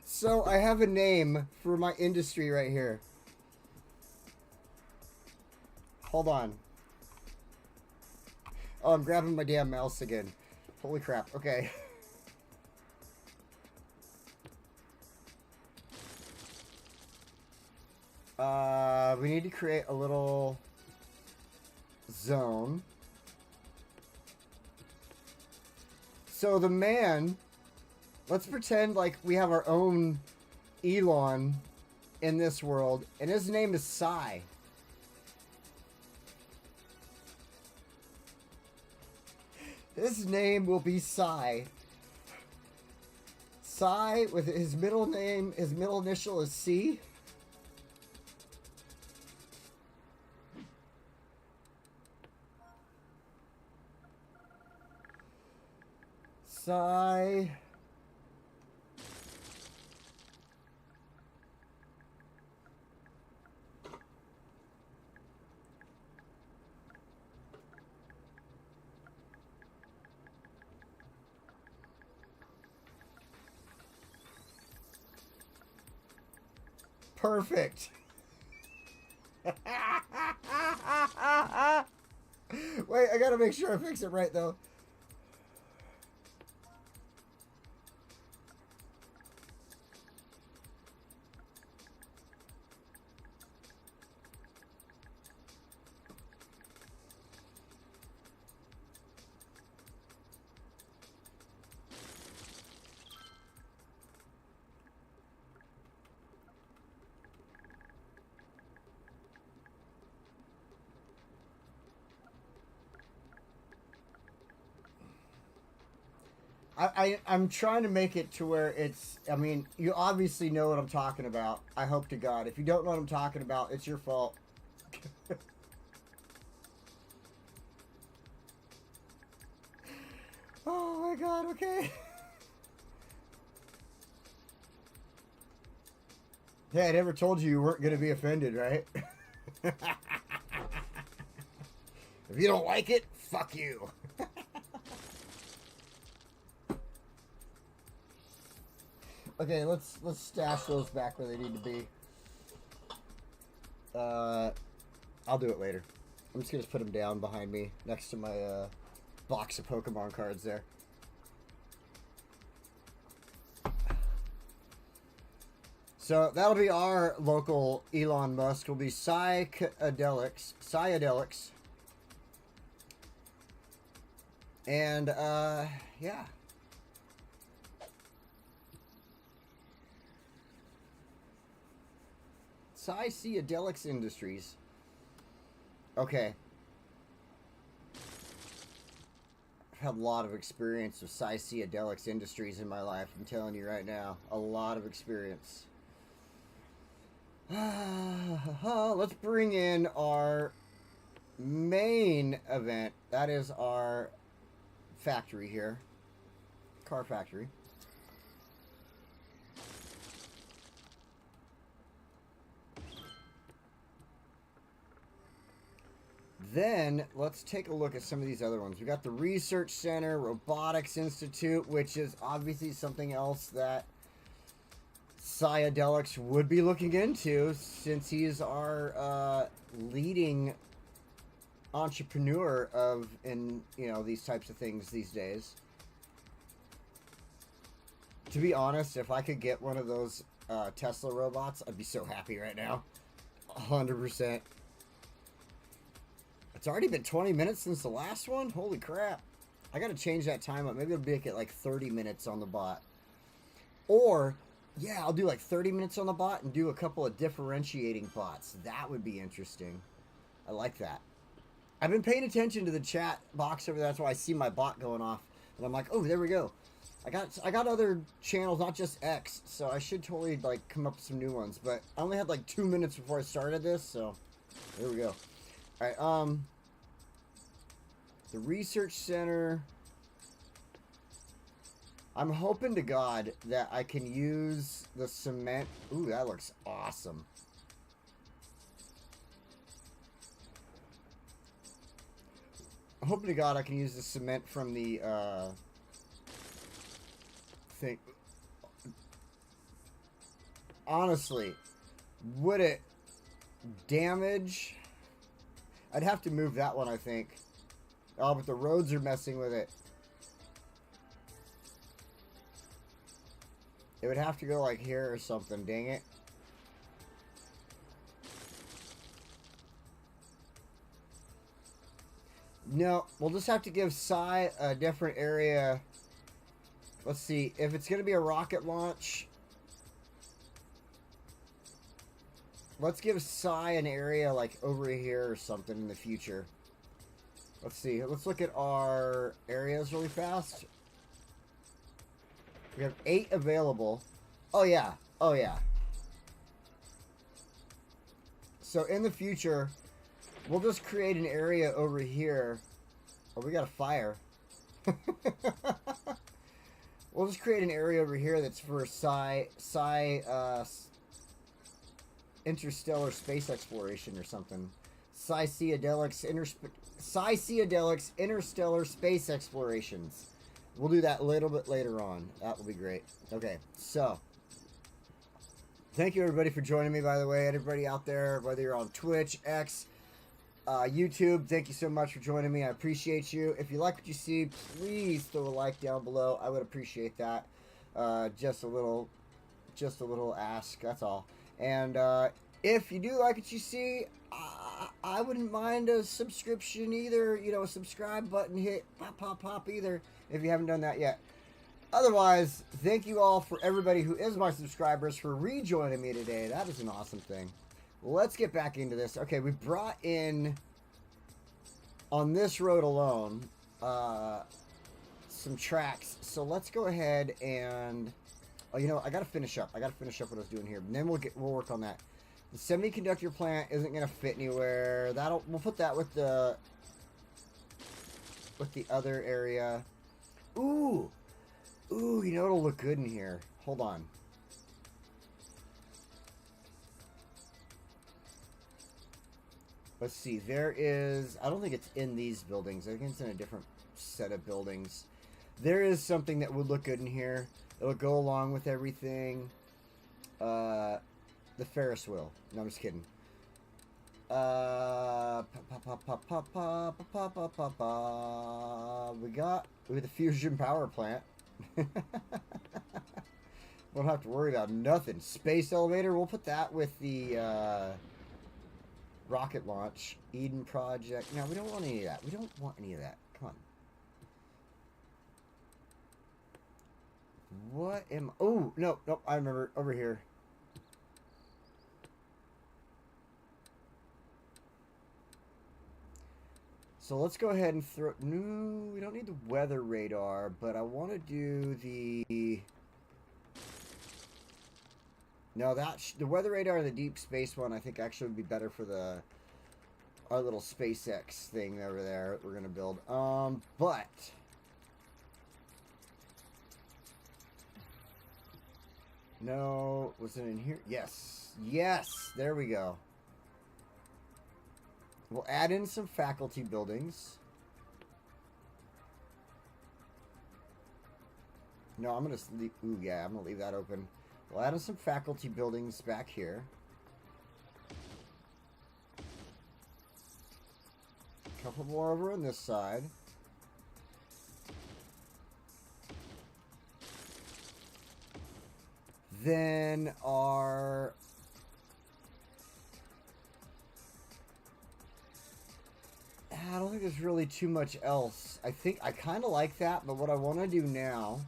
so I have a name for my industry right here. Hold on. Oh, I'm grabbing my damn mouse again. Holy crap. Okay. We need to create a little zone. So the man, let's pretend like we have our own Elon in this world, and his name is Psy. His name will be Psy. Psy with his middle name, his middle initial is C. Psy. Perfect. Wait, I gotta make sure I fix it right though. I'm trying to make it to where it's, I mean, you obviously know what I'm talking about. I hope to God. If you don't know what I'm talking about, it's your fault. Oh my God, okay. Hey, I never told you weren't going to be offended, right? If you don't like it, fuck you. Okay, let's stash those back where they need to be. I'll do it later. I'm just gonna put them down behind me next to my box of Pokemon cards there. So that'll be our local Elon Musk. Will be Psychedelics. And yeah. Psychedelics Industries. Okay. I've had a lot of experience with Psychedelics Industries in my life. I'm telling you right now. A lot of experience. Let's bring in our main event. That is our factory here. Car factory. Then, let's take a look at some of these other ones. We got the Research Center, Robotics Institute, which is obviously something else that Psychedelics would be looking into, since he is our leading entrepreneur in these types of things these days. To be honest, if I could get one of those Tesla robots, I'd be so happy right now. 100%. It's already been 20 minutes since the last one? Holy crap. I gotta change that time up. Maybe I'll make it like 30 minutes on the bot. Or, yeah, I'll do like 30 minutes on the bot and do a couple of differentiating bots. That would be interesting. I like that. I've been paying attention to the chat box over there. That's why I see my bot going off. And I'm like, oh, there we go. I got other channels, not just X, so I should totally like come up with some new ones. But I only had like 2 minutes before I started this, so there we go. Alright, the Research Center. I'm hoping to God that I can use the cement. Ooh, that looks awesome. I'm hoping to God I can use the cement from the, thing. Honestly, would it damage? I'd have to move that one, I think. Oh, but the roads are messing with it. It would have to go like here or something, dang it. No, we'll just have to give Psy a different area. Let's see, if it's going to be a rocket launch, let's give Psy an area like over here or something in the future. Let's see. Let's look at our areas really fast. We have 8 available. Oh, yeah. Oh, yeah. So, in the future, we'll just create an area over here. Oh, we got a fire. We'll just create an area over here that's for interstellar space exploration or something. Psychedelics interstellar space explorations. We'll do that a little bit later on. That will be great. Okay, so thank you everybody for joining me, by the way. Everybody out there, whether you're on Twitch, X, YouTube, thank you so much for joining me. I appreciate you. If you like what you see, please throw a like down below. I would appreciate that. Just a little ask, that's all. And if you do like what you see, I wouldn't mind a subscription either. You know, a subscribe button hit, pop either, if you haven't done that yet. Otherwise, thank you all for everybody who is my subscribers for rejoining me today. That is an awesome thing. Let's get back into this. Okay, we brought in, on this road alone, some tracks. So let's go ahead and, oh, you know, I gotta finish up. I gotta finish up what I was doing here. And then we'll work on that. The semiconductor plant isn't gonna fit anywhere. We'll put that with the other area. Ooh, you know it'll look good in here. Hold on. Let's see, there is, I don't think it's in these buildings. I think it's in a different set of buildings. There is something that would look good in here. It'll go along with everything. The Ferris wheel. No, I'm just kidding. We got the fusion power plant. Won't have to worry about nothing. Space elevator, we'll put that with the, rocket launch, Eden project. No, we don't want any of that. We don't want any of that. Come on. What am... Oh, no, I remember. Over here. So let's go ahead and throw... No, we don't need the weather radar, but I want to do the... No, the weather radar and the deep space one, I think actually would be better for our little SpaceX thing over there that we're gonna build. But no, was it in here? Yes, there we go. We'll add in some faculty buildings. No, I'm gonna leave. Ooh, yeah, I'm gonna leave that open. We'll add in some faculty buildings back here. A couple more over on this side. Then our... I don't think there's really too much else. I think I kind of like that, but what I want to do now...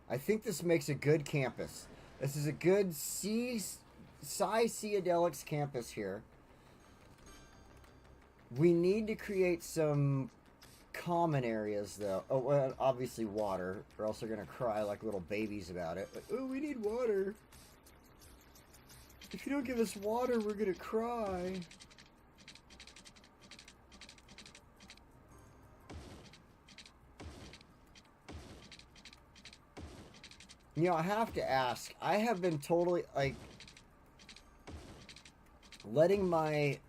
I think this makes a good campus. This is a good Psychedelics campus here. We need to create some common areas, though. Oh, well, obviously water, or else they're going to cry like little babies about it. Like, oh, we need water. If you don't give us water, we're going to cry. You know, I have to ask. I have been totally, like, letting my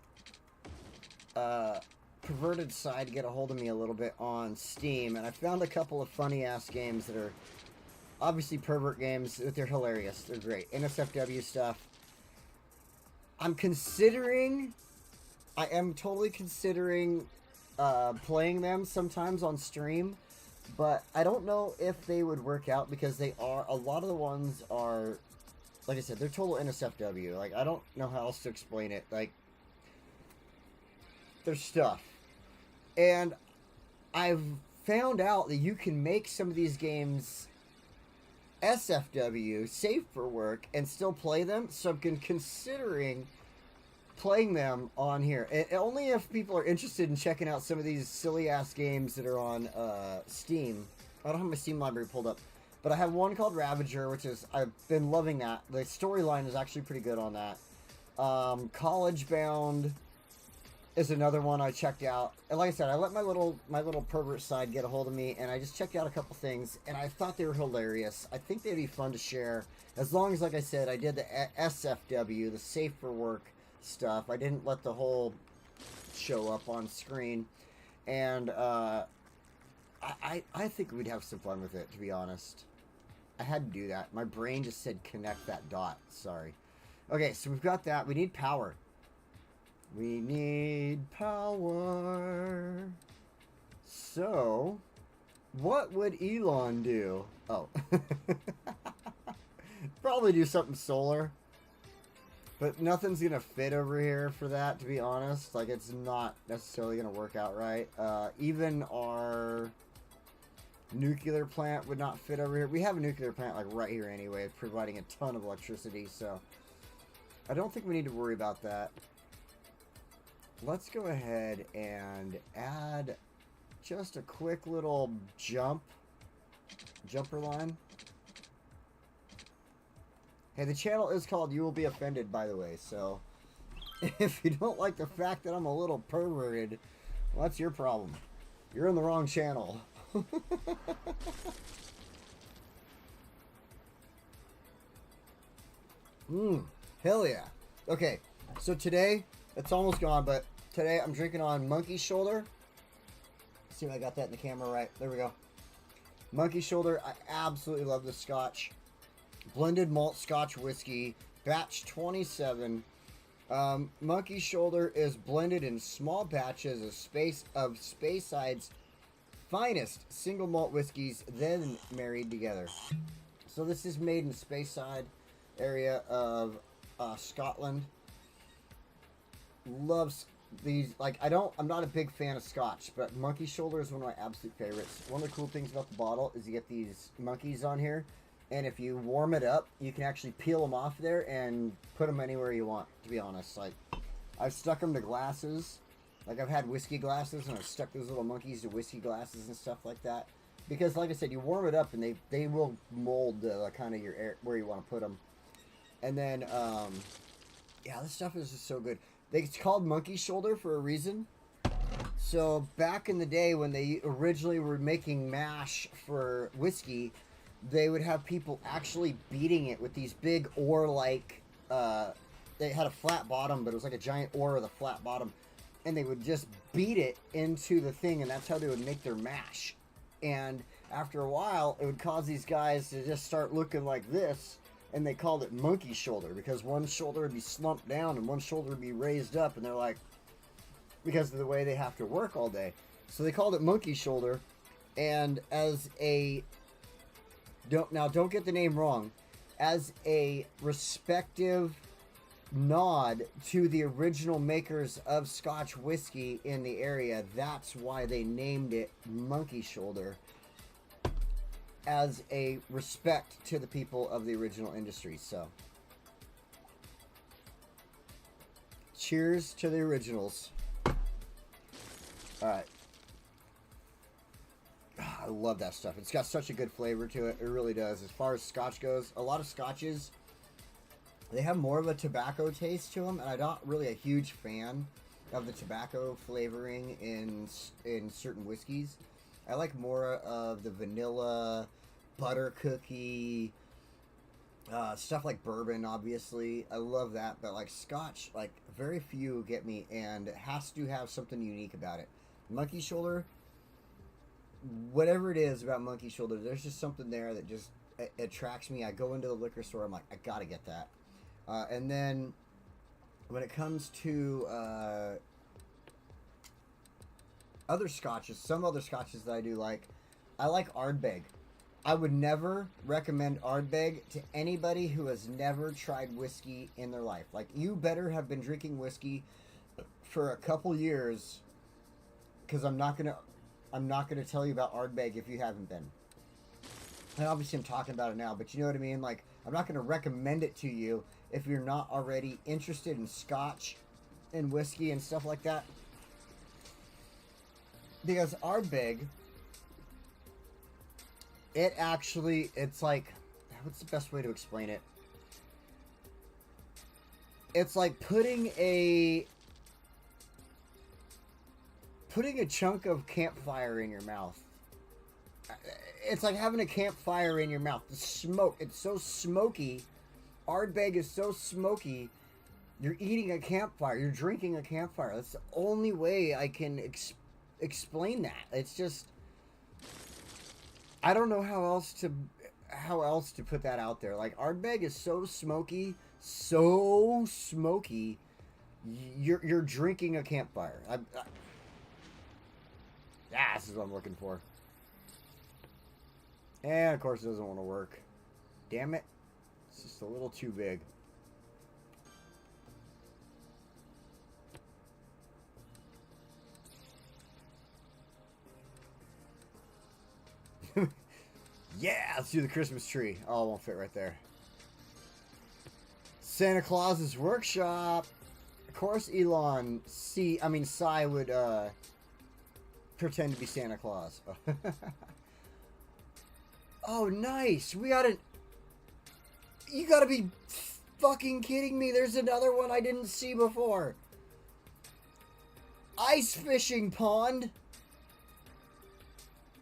perverted side get a hold of me a little bit on Steam, and I found a couple of funny-ass games that are obviously pervert games, but they're hilarious. They're great. NSFW stuff. I am totally considering playing them sometimes on stream, but I don't know if they would work out because a lot of the ones are, like I said, they're total NSFW. Like, I don't know how else to explain it. Like, their stuff. And I've found out that you can make some of these games SFW, safe for work, and still play them. So I'm considering playing them on here. And only if people are interested in checking out some of these silly-ass games that are on Steam. I don't have my Steam library pulled up, but I have one called Ravager, which is, I've been loving that. The storyline is actually pretty good on that. College Bound is another one I checked out. And like I said, I let my little pervert side get a hold of me, and I just checked out a couple things, and I thought they were hilarious. I think they'd be fun to share, as long as, like I said, I did the SFW, the Safe for Work stuff. I didn't let the whole show up on screen, and I think we'd have some fun with it, to be honest. I had to do that. My brain just said connect that dot. Sorry. Okay, so we've got that. We need power. We need power. So, what would Elon do? Oh. Probably do something solar. But nothing's going to fit over here for that, to be honest. Like, it's not necessarily going to work out right. Even our nuclear plant would not fit over here. We have a nuclear plant, like, right here anyway, providing a ton of electricity, so I don't think we need to worry about that. Let's go ahead and add just a quick little jumper line. Hey, the channel is called You Will Be Offended, by the way, so if you don't like the fact that I'm a little perverted, well, that's your problem. You're in the wrong channel. Hell yeah. Okay, so today, it's almost gone, but today I'm drinking on Monkey Shoulder. Let's see if I got that in the camera right. There we go. Monkey Shoulder. I absolutely love this scotch. Blended malt scotch whiskey, batch 27. Monkey Shoulder is blended in small batches of Speyside's finest single malt whiskeys, then married together. So this is made in Speyside area of Scotland. Loves these. Like, I'm not a big fan of scotch, but Monkey Shoulder is one of my absolute favorites. One of the cool things about the bottle is you get these monkeys on here, and if you warm it up, you can actually peel them off there and put them anywhere you want, to be honest. Like, I've stuck them to glasses. Like, I've had whiskey glasses, and I've stuck those little monkeys to whiskey glasses and stuff like that. Because, like I said, you warm it up, and they will mold kind of your air, where you want to put them. And then, yeah, this stuff is just so good. It's called Monkey Shoulder for a reason. So, back in the day when they originally were making mash for whiskey, they would have people actually beating it with these big oar-like, they had a flat bottom, but it was like a giant oar with a flat bottom. And they would just beat it into the thing, and that's how they would make their mash. And after a while, it would cause these guys to just start looking like this, and they called it Monkey Shoulder, because one shoulder would be slumped down and one shoulder would be raised up, and they're like, because of the way they have to work all day. So they called it Monkey Shoulder, and as a, don't get the name wrong, as a respective nod to the original makers of Scotch whiskey in the area, that's why they named it Monkey Shoulder, as a respect to the people of the original industry. So, cheers to the originals. Alright. I love that stuff. It's got such a good flavor to it. It really does. As far as scotch goes, a lot of scotches, they have more of a tobacco taste to them, and I'm not really a huge fan of the tobacco flavoring in certain whiskeys. I like more of the vanilla, butter cookie, stuff like bourbon, obviously. I love that, but like scotch, like very few get me, and it has to have something unique about it. Monkey Shoulder, whatever it is about Monkey Shoulder, there's just something there that just attracts me. I go into the liquor store, I'm like, I gotta get that. And then when it comes to other scotches, some other scotches that I do like, I like Ardbeg. I would never recommend Ardbeg to anybody who has never tried whiskey in their life. Like, you better have been drinking whiskey for a couple years, because I'm not gonna tell you about Ardbeg if you haven't been. And obviously I'm talking about it now, but you know what I mean? Like, I'm not gonna recommend it to you if you're not already interested in scotch and whiskey and stuff like that. Because Ardbeg It actually, it's like, what's the best way to explain it? It's like putting a chunk of campfire in your mouth. It's like having a campfire in your mouth. The smoke, it's so smoky. Ardbeg is so smoky. You're eating a campfire. You're drinking a campfire. That's the only way I can explain that. It's just, I don't know how else to put that out there. Like, Ardbeg is so smoky, You're drinking a campfire. This is what I'm looking for. And of course, it doesn't want to work. Damn it! It's just a little too big. Yeah, let's do the Christmas tree. Oh, it won't fit right there. Santa Claus's workshop. Of course, Sai would pretend to be Santa Claus. Oh, nice. We got You gotta be fucking kidding me. There's another one I didn't see before. Ice fishing pond.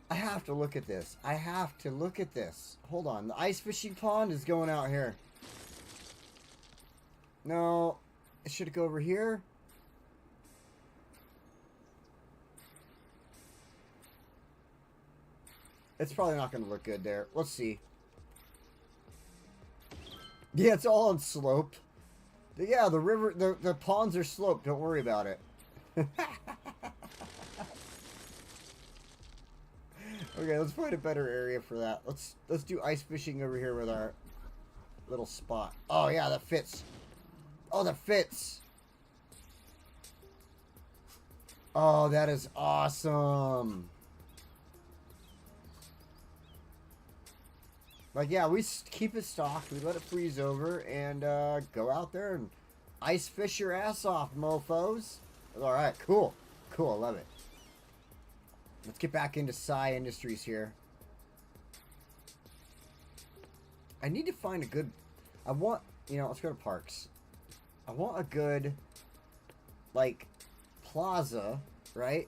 I have to look at this. Hold on. The ice fishing pond is going out here. No. Should it go over here? It's probably not going to look good there. Let's see. Yeah, it's all on slope. Yeah, the river, the ponds are sloped. Don't worry about it. Okay, let's find a better area for that. Let's do ice fishing over here with our little spot. Oh yeah, that fits. Oh, that fits. Oh, that is awesome. Like, yeah, we keep it stocked. We let it freeze over and go out there and ice fish your ass off, mofos. All right, cool. Cool, I love it. Let's get back into Sai Industries here. I need to find a good... let's go to parks. I want a good, like, plaza, right?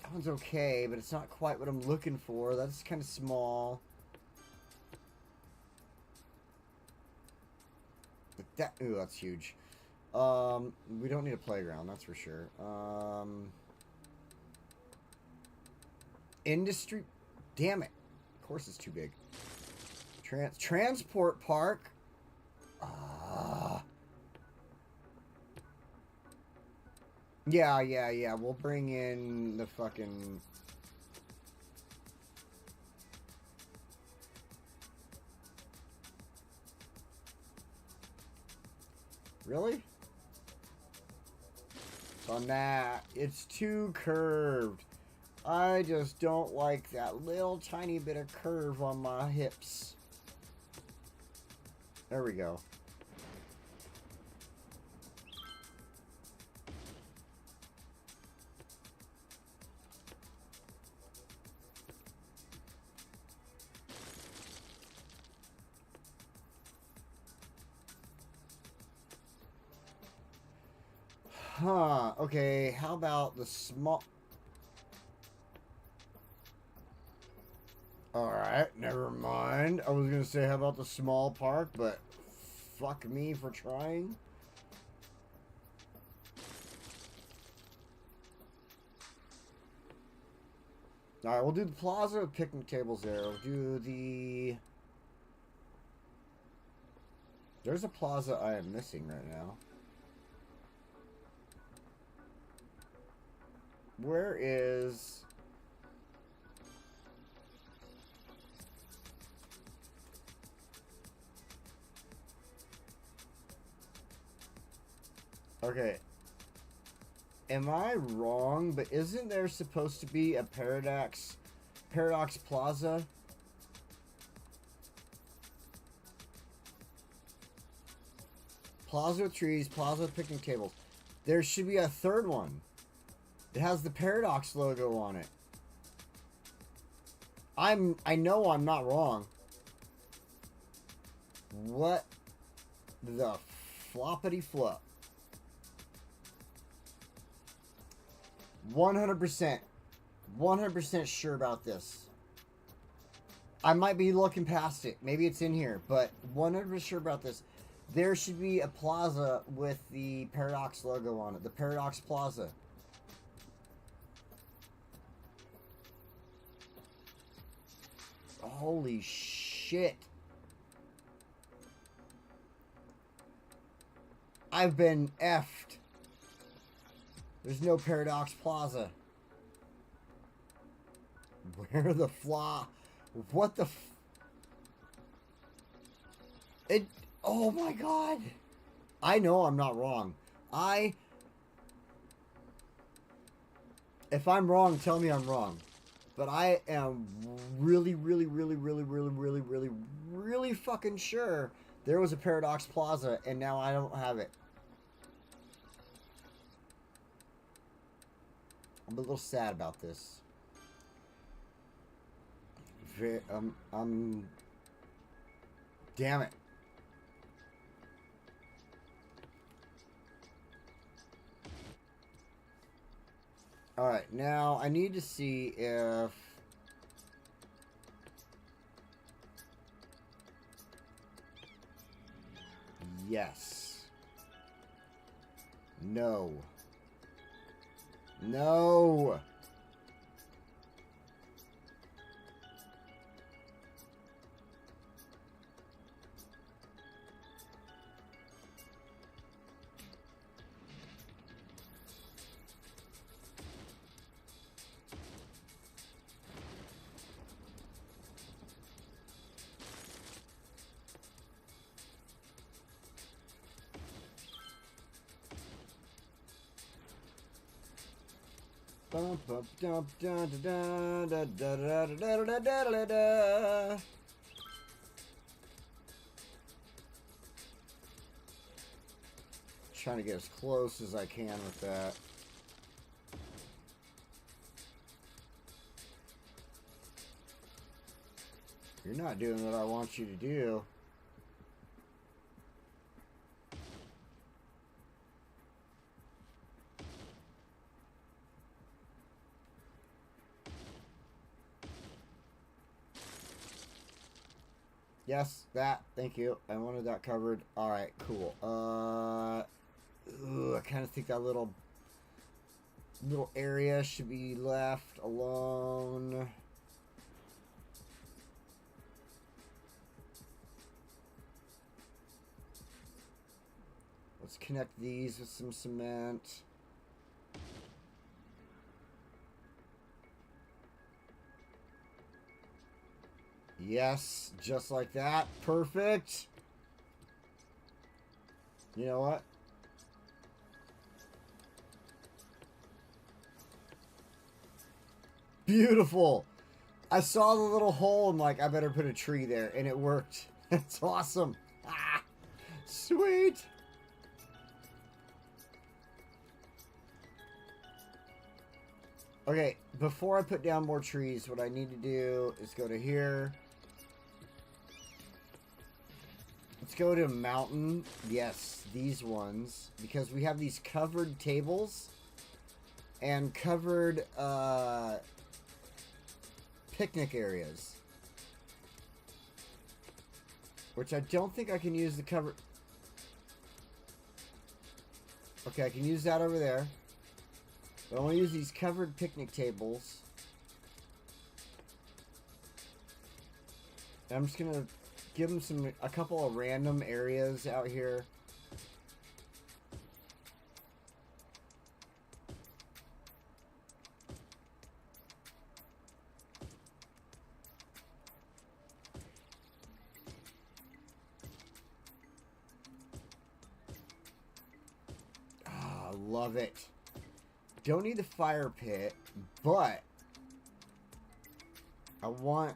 That one's okay, but it's not quite what I'm looking for. That's kind of small. But ooh, that's huge. We don't need a playground, that's for sure. Industry, damn it. Of course it's too big. Transport park. Yeah. We'll bring in the fucking... Really? On that, it's too curved. I just don't like that little tiny bit of curve on my hips. There we go. Huh, okay, how about the small... Alright, never mind. I was gonna say, how about the small park, but fuck me for trying. Alright, we'll do the plaza with picnic tables there. We'll do the... There's a plaza I am missing right now. Where is... Okay. Am I wrong? But isn't there supposed to be a Paradox Plaza? Plaza with trees, plaza with picnic tables. There should be a third one. It has the Paradox logo on it. I know I'm not wrong. What the floppity flop? 100%. 100% sure about this. I might be looking past it. Maybe it's in here, but 100% sure about this. There should be a plaza with the Paradox logo on it. The Paradox Plaza. Holy shit. I've been effed. There's no Paradox Plaza. Where the flaw? What the it? Oh my god. I know I'm not wrong. If I'm wrong, tell me I'm wrong. But I am really fucking sure there was a Paradox Plaza and now I don't have it. I'm a little sad about this. Damn it. Alright, now I need to see if... Yes. No. No! Trying to get as close as I can with that. You're not doing what I want you to do. Yes, that. Thank you. I wanted that covered. Alright, cool. I kind of think that little area should be left alone. Let's connect these with some cement. Yes, just like that. Perfect. You know what? Beautiful. I saw the little hole and like, I better put a tree there, and it worked. It's awesome. Ah, sweet. Okay, before I put down more trees, what I need to do is go to here. Let's go to mountain. Yes, these ones. Because we have these covered tables and covered picnic areas. Which I don't think I can use the cover. Okay, I can use that over there. But I want to use these covered picnic tables. And I'm just going to give them a couple of random areas out here. Ah, love it. Don't need the fire pit, but I want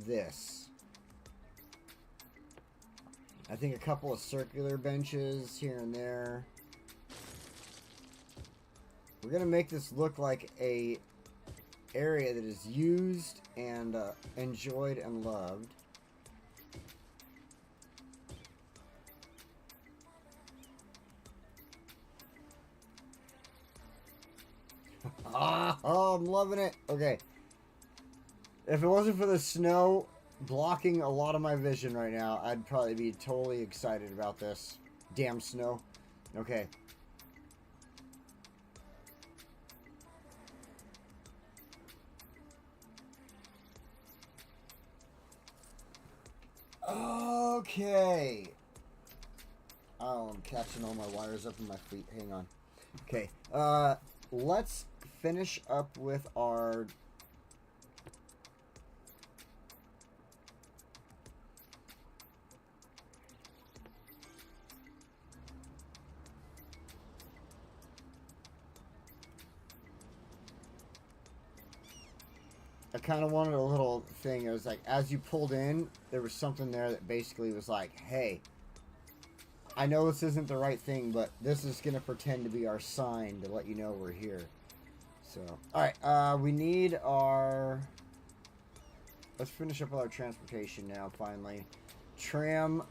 this. I think a couple of circular benches here and there. We're gonna make this look like a area that is used and enjoyed and loved. Oh, I'm loving it. Okay. If it wasn't for the snow blocking a lot of my vision right now, I'd probably be totally excited about this. Damn snow. Okay. Okay. Oh, I'm catching all my wires up in my feet. Hang on. Okay. Let's finish up with our... I kind of wanted a little thing. It was like, as you pulled in, there was something there that basically was like, hey, I know this isn't the right thing, but this is going to pretend to be our sign to let you know we're here. So, alright, we need our... Let's finish up with our transportation now, finally. Tram...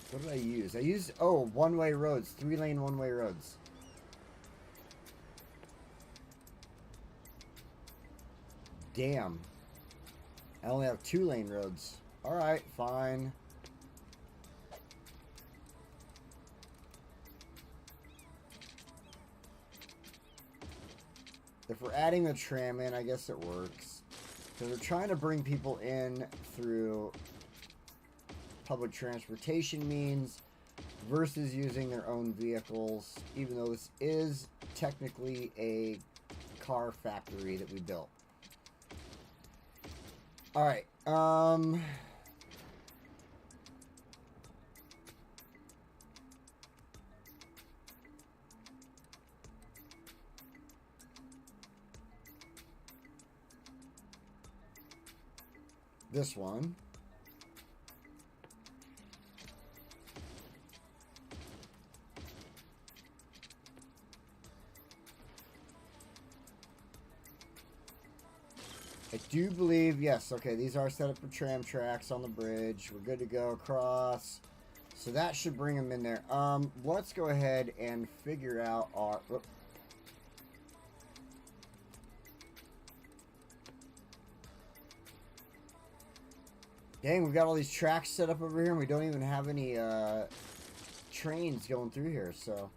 What did I use? I used... Oh, one-way roads. 3-lane one-way roads. Damn. I only have 2-lane roads. Alright, fine. If we're adding the tram in, I guess it works. Because we're trying to bring people in through public transportation means versus using their own vehicles, even though this is technically a car factory that we built. Alright, this one. I do believe, yes, okay, these are set up for tram tracks on the bridge. We're good to go across. So that should bring them in there. Let's go ahead and figure out our... Whoop. Dang, we've got all these tracks set up over here, and we don't even have any trains going through here, so...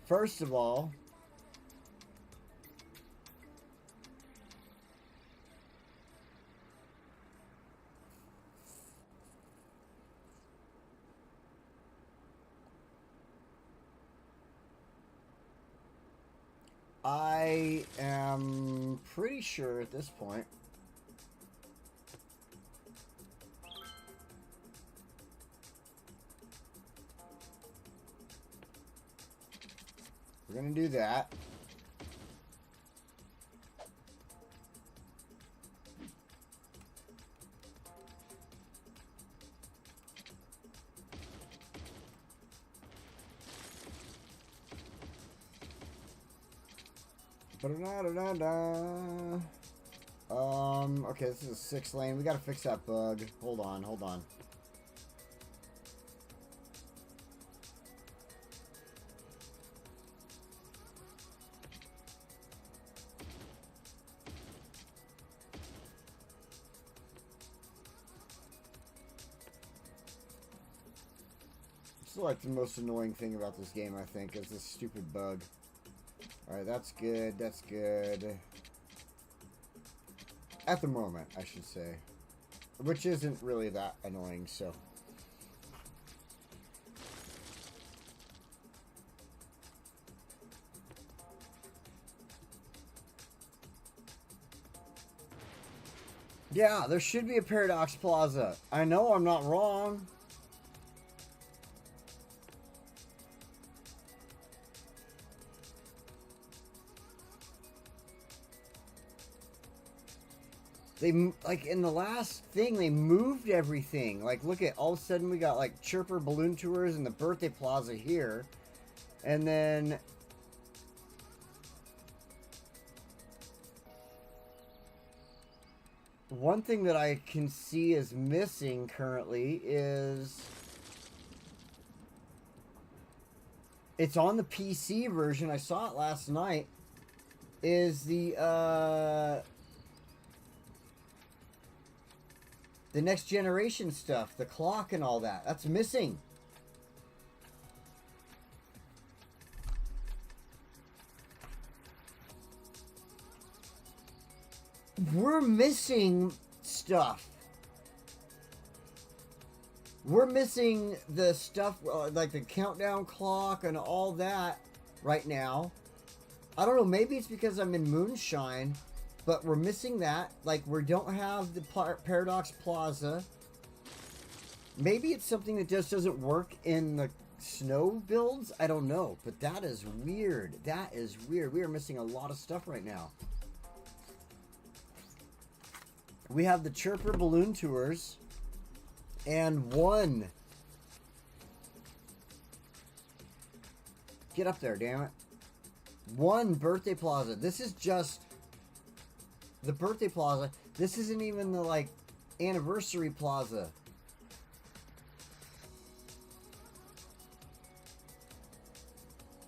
First of all... I am pretty sure at this point... We're going to do that. Okay, this is a 6 lane. We gotta fix that bug. Hold on, hold on. This is like the most annoying thing about this game, I think, is this stupid bug. Alright, that's good, that's good. At the moment, I should say. Which isn't really that annoying, so. Yeah, there should be a Paradox Plaza. I know I'm not wrong. They, like, in the last thing, they moved everything. Like, look at, all of a sudden we got, like, Chirper Balloon Tours and the Birthday Plaza here. And then... one thing that I can see is missing currently is it's on the PC version. I saw it last night. Is the next generation stuff, the clock and all that. That's missing. We're missing stuff. We're missing the stuff like the countdown clock and all that right now. I don't know, maybe it's because I'm in Moonshine, but we're missing that. Like, we don't have the Paradox Plaza. Maybe it's something that just doesn't work in the snow builds. I don't know, but that is weird. That is weird. We are missing a lot of stuff right now. We have the Chirper Balloon Tours and one. Get up there, damn it. One Birthday Plaza. This is just the Birthday Plaza. This isn't even the, like, Anniversary Plaza.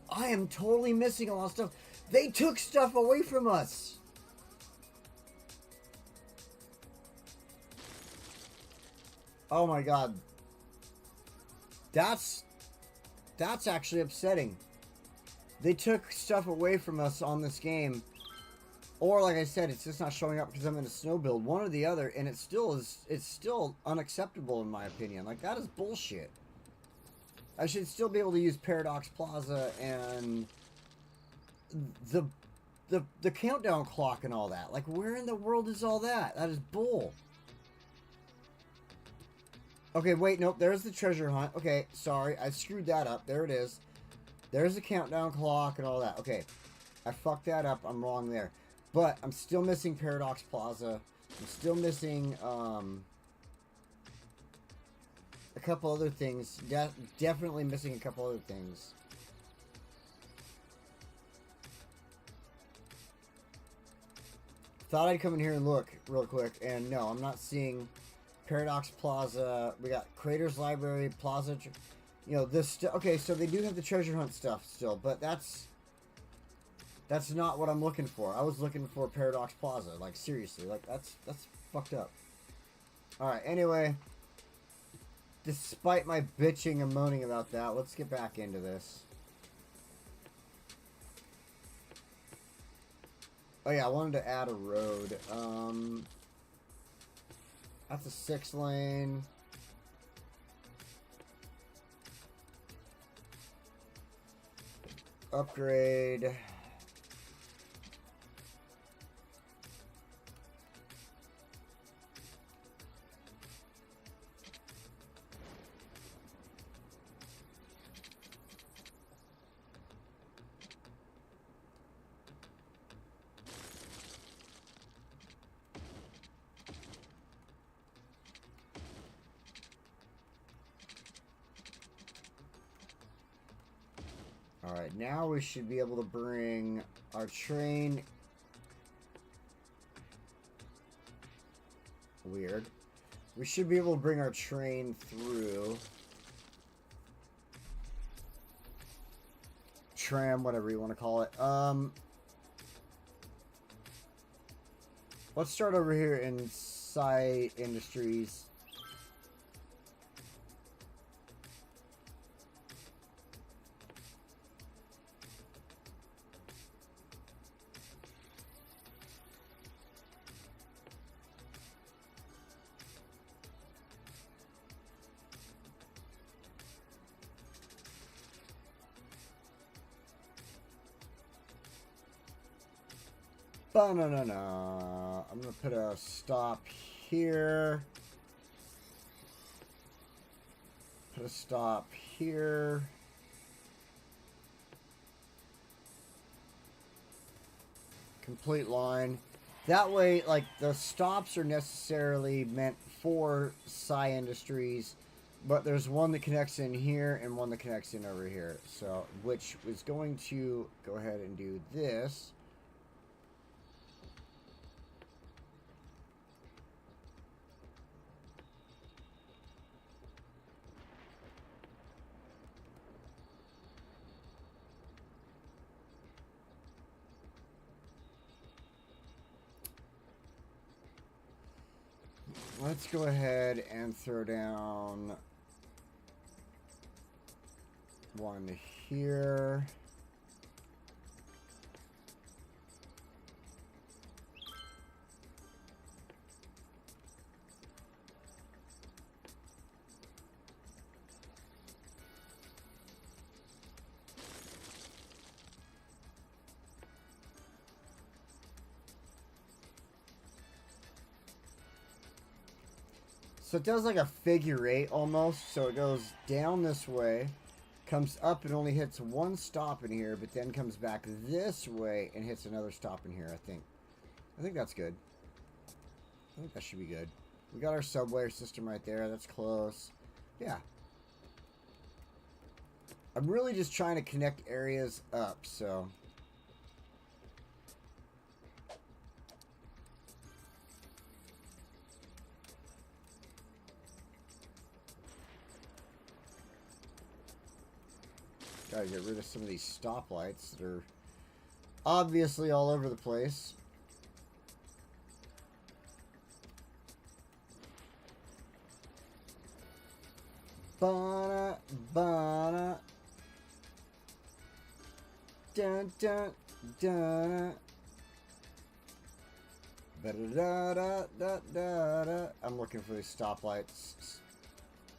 I am totally missing a lot of stuff. They took stuff away from us. Oh my god. That's actually upsetting. They took stuff away from us on this game. Or like I said, it's just not showing up because I'm in a snow build. One or the other, and it's still unacceptable in my opinion. Like, that is bullshit. I should still be able to use Paradox Plaza and the countdown clock and all that. Like, where in the world is all that? That is bull. Okay, wait, nope, there's the treasure hunt. Okay, sorry, I screwed that up. There it is. There's the countdown clock and all that. Okay, I fucked that up. I'm wrong there. But I'm still missing Paradox Plaza. I'm still missing a couple other things. Definitely missing a couple other things. Thought I'd come in here and look real quick, and no, I'm not seeing Paradox Plaza. We got Craters Library, Plaza, you know, this okay, so they do have the treasure hunt stuff still, but that's not what I'm looking for. I was looking for Paradox Plaza, like, seriously, like, that's fucked up. Alright, anyway, despite my bitching and moaning about that, let's get back into this. Oh yeah, I wanted to add a road. That's a 6-lane. Upgrade. Alright, now we should be able to bring our train. Weird. We should be able to bring our train through. Tram, whatever you want to call it. Let's start over here in Sci Industries. Ba-na-na-na. I'm going to put a stop here. Put a stop here. Complete line. That way, like, the stops are necessarily meant for Sci Industries, but there's one that connects in here and one that connects in over here. So, which is going to go ahead and do this. Let's go ahead and throw down one here. So it does like a figure eight almost. So it goes down this way, comes up and only hits one stop in here, but then comes back this way and hits another stop in here, I think. I think that's good. I think that should be good. We got our subway system right there. That's close. Yeah. I'm really just trying to connect areas up, so... Gotta get rid of some of these stoplights that are obviously all over the place. Ba-da, ba-da. Dun, dun, dun. Ba-da-da-da-da-da-da. I'm looking for these stoplights.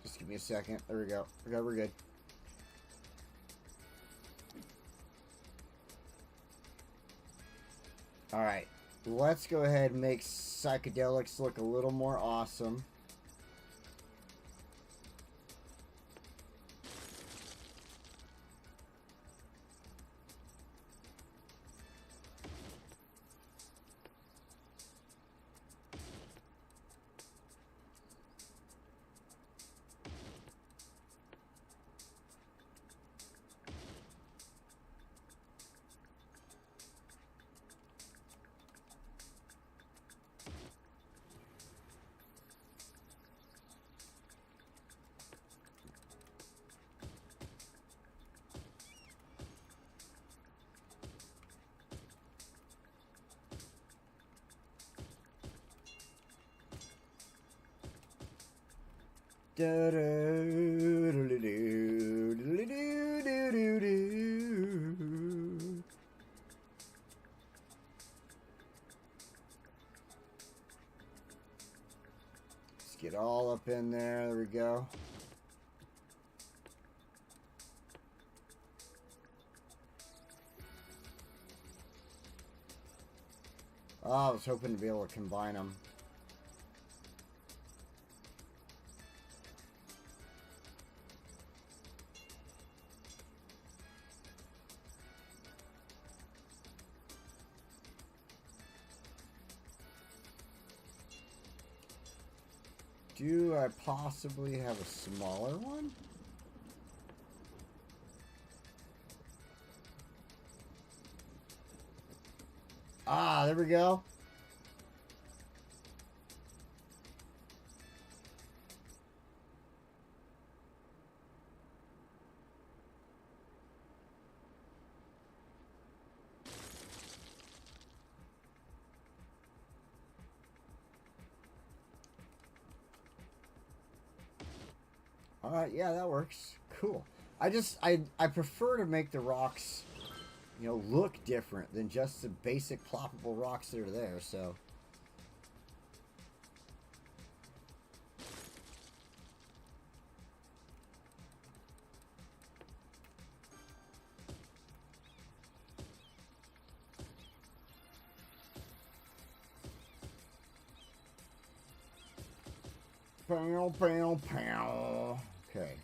Just give me a second. There we go. Okay, we're good. Alright, let's go ahead and make psychedelics look a little more awesome. Let's get all up in there. There we go. Oh, I was hoping to be able to combine them. Do I possibly have a smaller one? Ah, there we go. Alright, yeah, that works. Cool. I prefer to make the rocks, you know, look different than just the basic ploppable rocks that are there, so. Pow, pow, pow. Okay.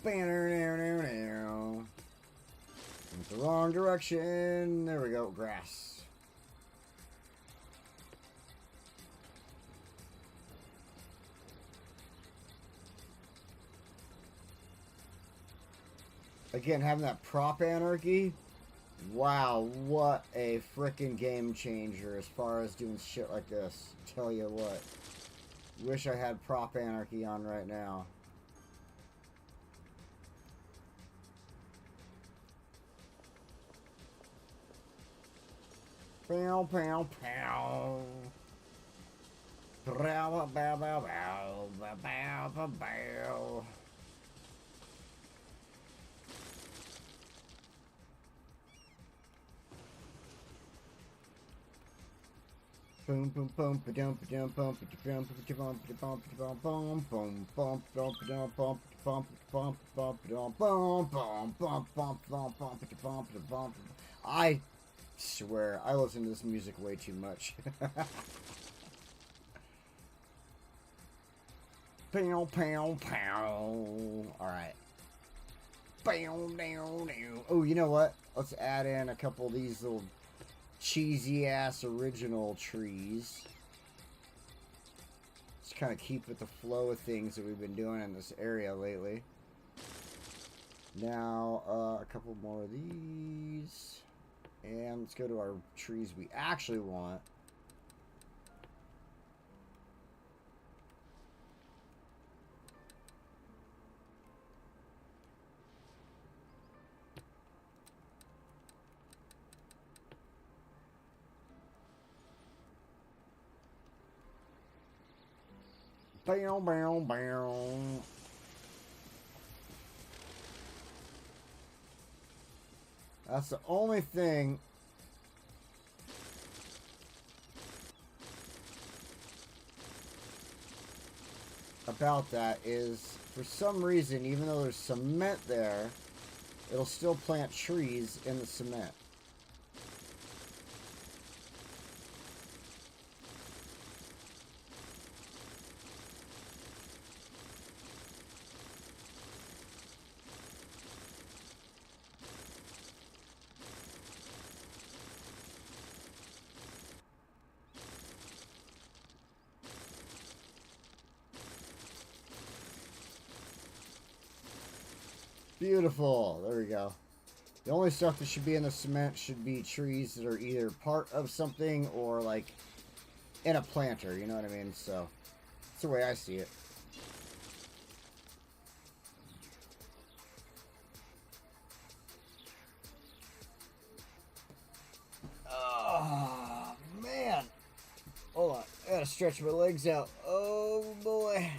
Went the wrong direction. There we go. Grass. Again, having that prop anarchy. Wow, what a freaking game changer as far as doing shit like this. Tell you what. Wish I had prop anarchy on right now. Pow, pow, pow. Bow, bow, bow, bow, bow, bow, bow. Boom, boom, boom, ba-dum, ba-dum, bum, ba-dum, ba-dum, ba-dum, ba-dum, bum, boom, bum, bum, ba-dum, bum, bum, bum, bum, ba-dum, bum, bum, bum, bum, bum, bum, ba-dum, ba-dum. I swear, I listen to this music way too much. Pow, pow, pow. Alright. Pow, down, down. Oh, you know what? Let's add in a couple of these little cheesy ass original trees. Just kind of keep with the flow of things that we've been doing in this area lately. Now, a couple more of these. And let's go to our trees we actually want. Bow, bow, bow. That's the only thing about that is, for some reason, even though there's cement there, it'll still plant trees in the cement. Beautiful. There we go. The only stuff that should be in the cement should be trees that are either part of something or like in a planter, you know what I mean? So that's the way I see it. Oh man. Hold on. I gotta stretch my legs out. Oh boy.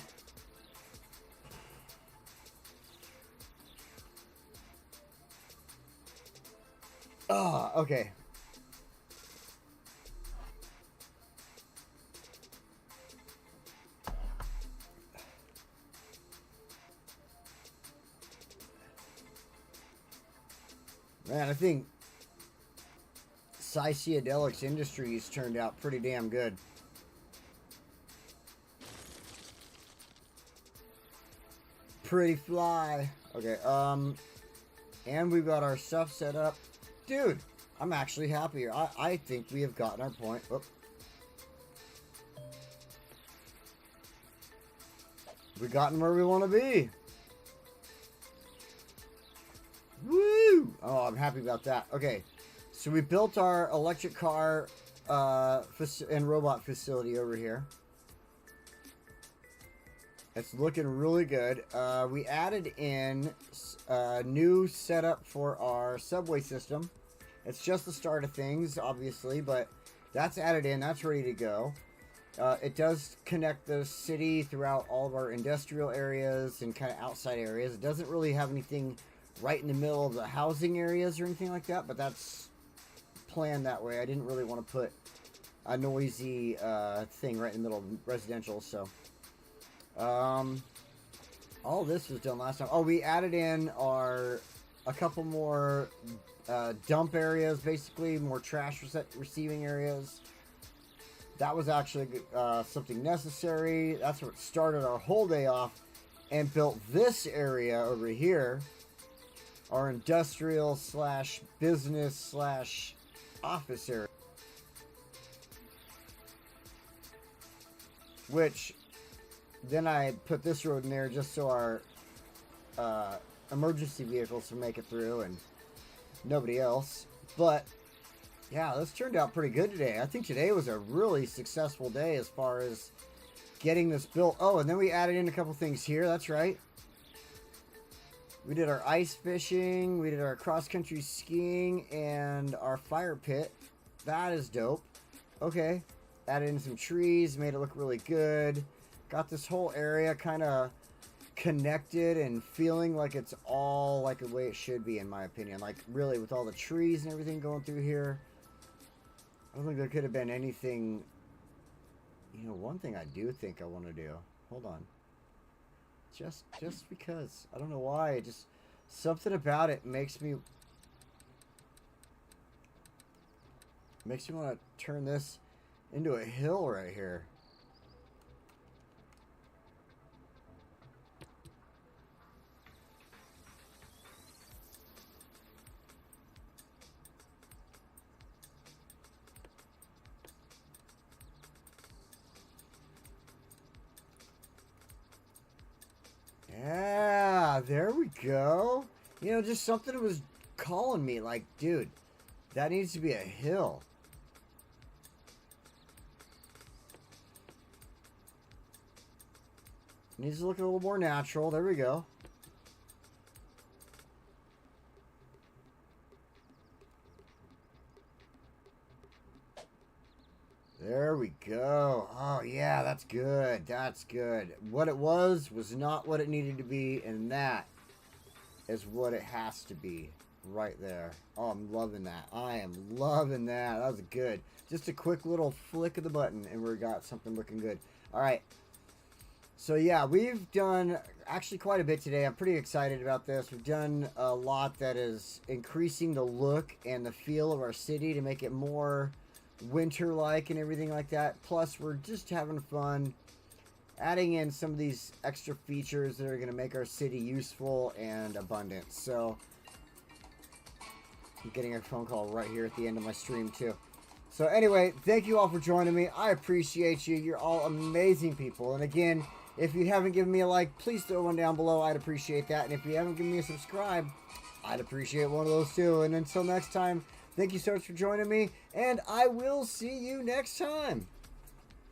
Ah, okay. Man, I think Psychedelics Industries turned out pretty damn good. Pretty fly. Okay, and we've got our stuff set up. Dude, I'm actually happier. I think we have gotten our point. Oh. We've gotten where we want to be. Woo! Oh, I'm happy about that. Okay, so we built our electric car and robot facility over here. It's looking really good. We added in a new setup for our subway system. It's just the start of things, obviously, but that's added in. That's ready to go. It does connect the city throughout all of our industrial areas and kind of outside areas. It doesn't really have anything right in the middle of the housing areas or anything like that, but that's planned that way. I didn't really want to put a noisy thing right in the middle of residential, so... all this was done last time. Oh, we added in a couple more dump areas, basically more trash receiving areas. That was actually something necessary. That's what started our whole day off, and built this area over here, our industrial slash business slash office area, which then I put this road in there just so our emergency vehicles can make it through and nobody else. But yeah, this turned out pretty good today. I think today was a really successful day as far as getting this built. Oh, and then we added in a couple things here. That's right. We did our ice fishing, we did our cross-country skiing, and our fire pit. That is dope. Okay. Added in some trees, made it look really good. Got this whole area kind of connected and feeling like it's all like the way it should be, in my opinion. Like, really, with all the trees and everything going through here, I don't think there could have been anything. You know, one thing I do think I want to do. Hold on. Just because. I don't know why. It just, something about it makes me want to turn this into a hill right here. Yeah, there we go. You know, just something was calling me like, dude, that needs to be a hill. Needs to look a little more natural. There we go. There we go. Oh, yeah, that's good. That's good. What it was not what it needed to be, and that is what it has to be right there. Oh, I'm loving that. I am loving that. That was good. Just a quick little flick of the button, and we got something looking good. All right. So, yeah, we've done actually quite a bit today. I'm pretty excited about this. We've done a lot that is increasing the look and the feel of our city to make it more winter-like and everything like that. Plus, we're just having fun adding in some of these extra features that are going to make our city useful and abundant. So, I'm getting a phone call right here at the end of my stream, too. So, anyway, thank you all for joining me. I appreciate you. You're all amazing people. And again, if you haven't given me a like, please throw one down below. I'd appreciate that. And if you haven't given me a subscribe, I'd appreciate one of those too. And until next time, thank you so much for joining me, and I will see you next time.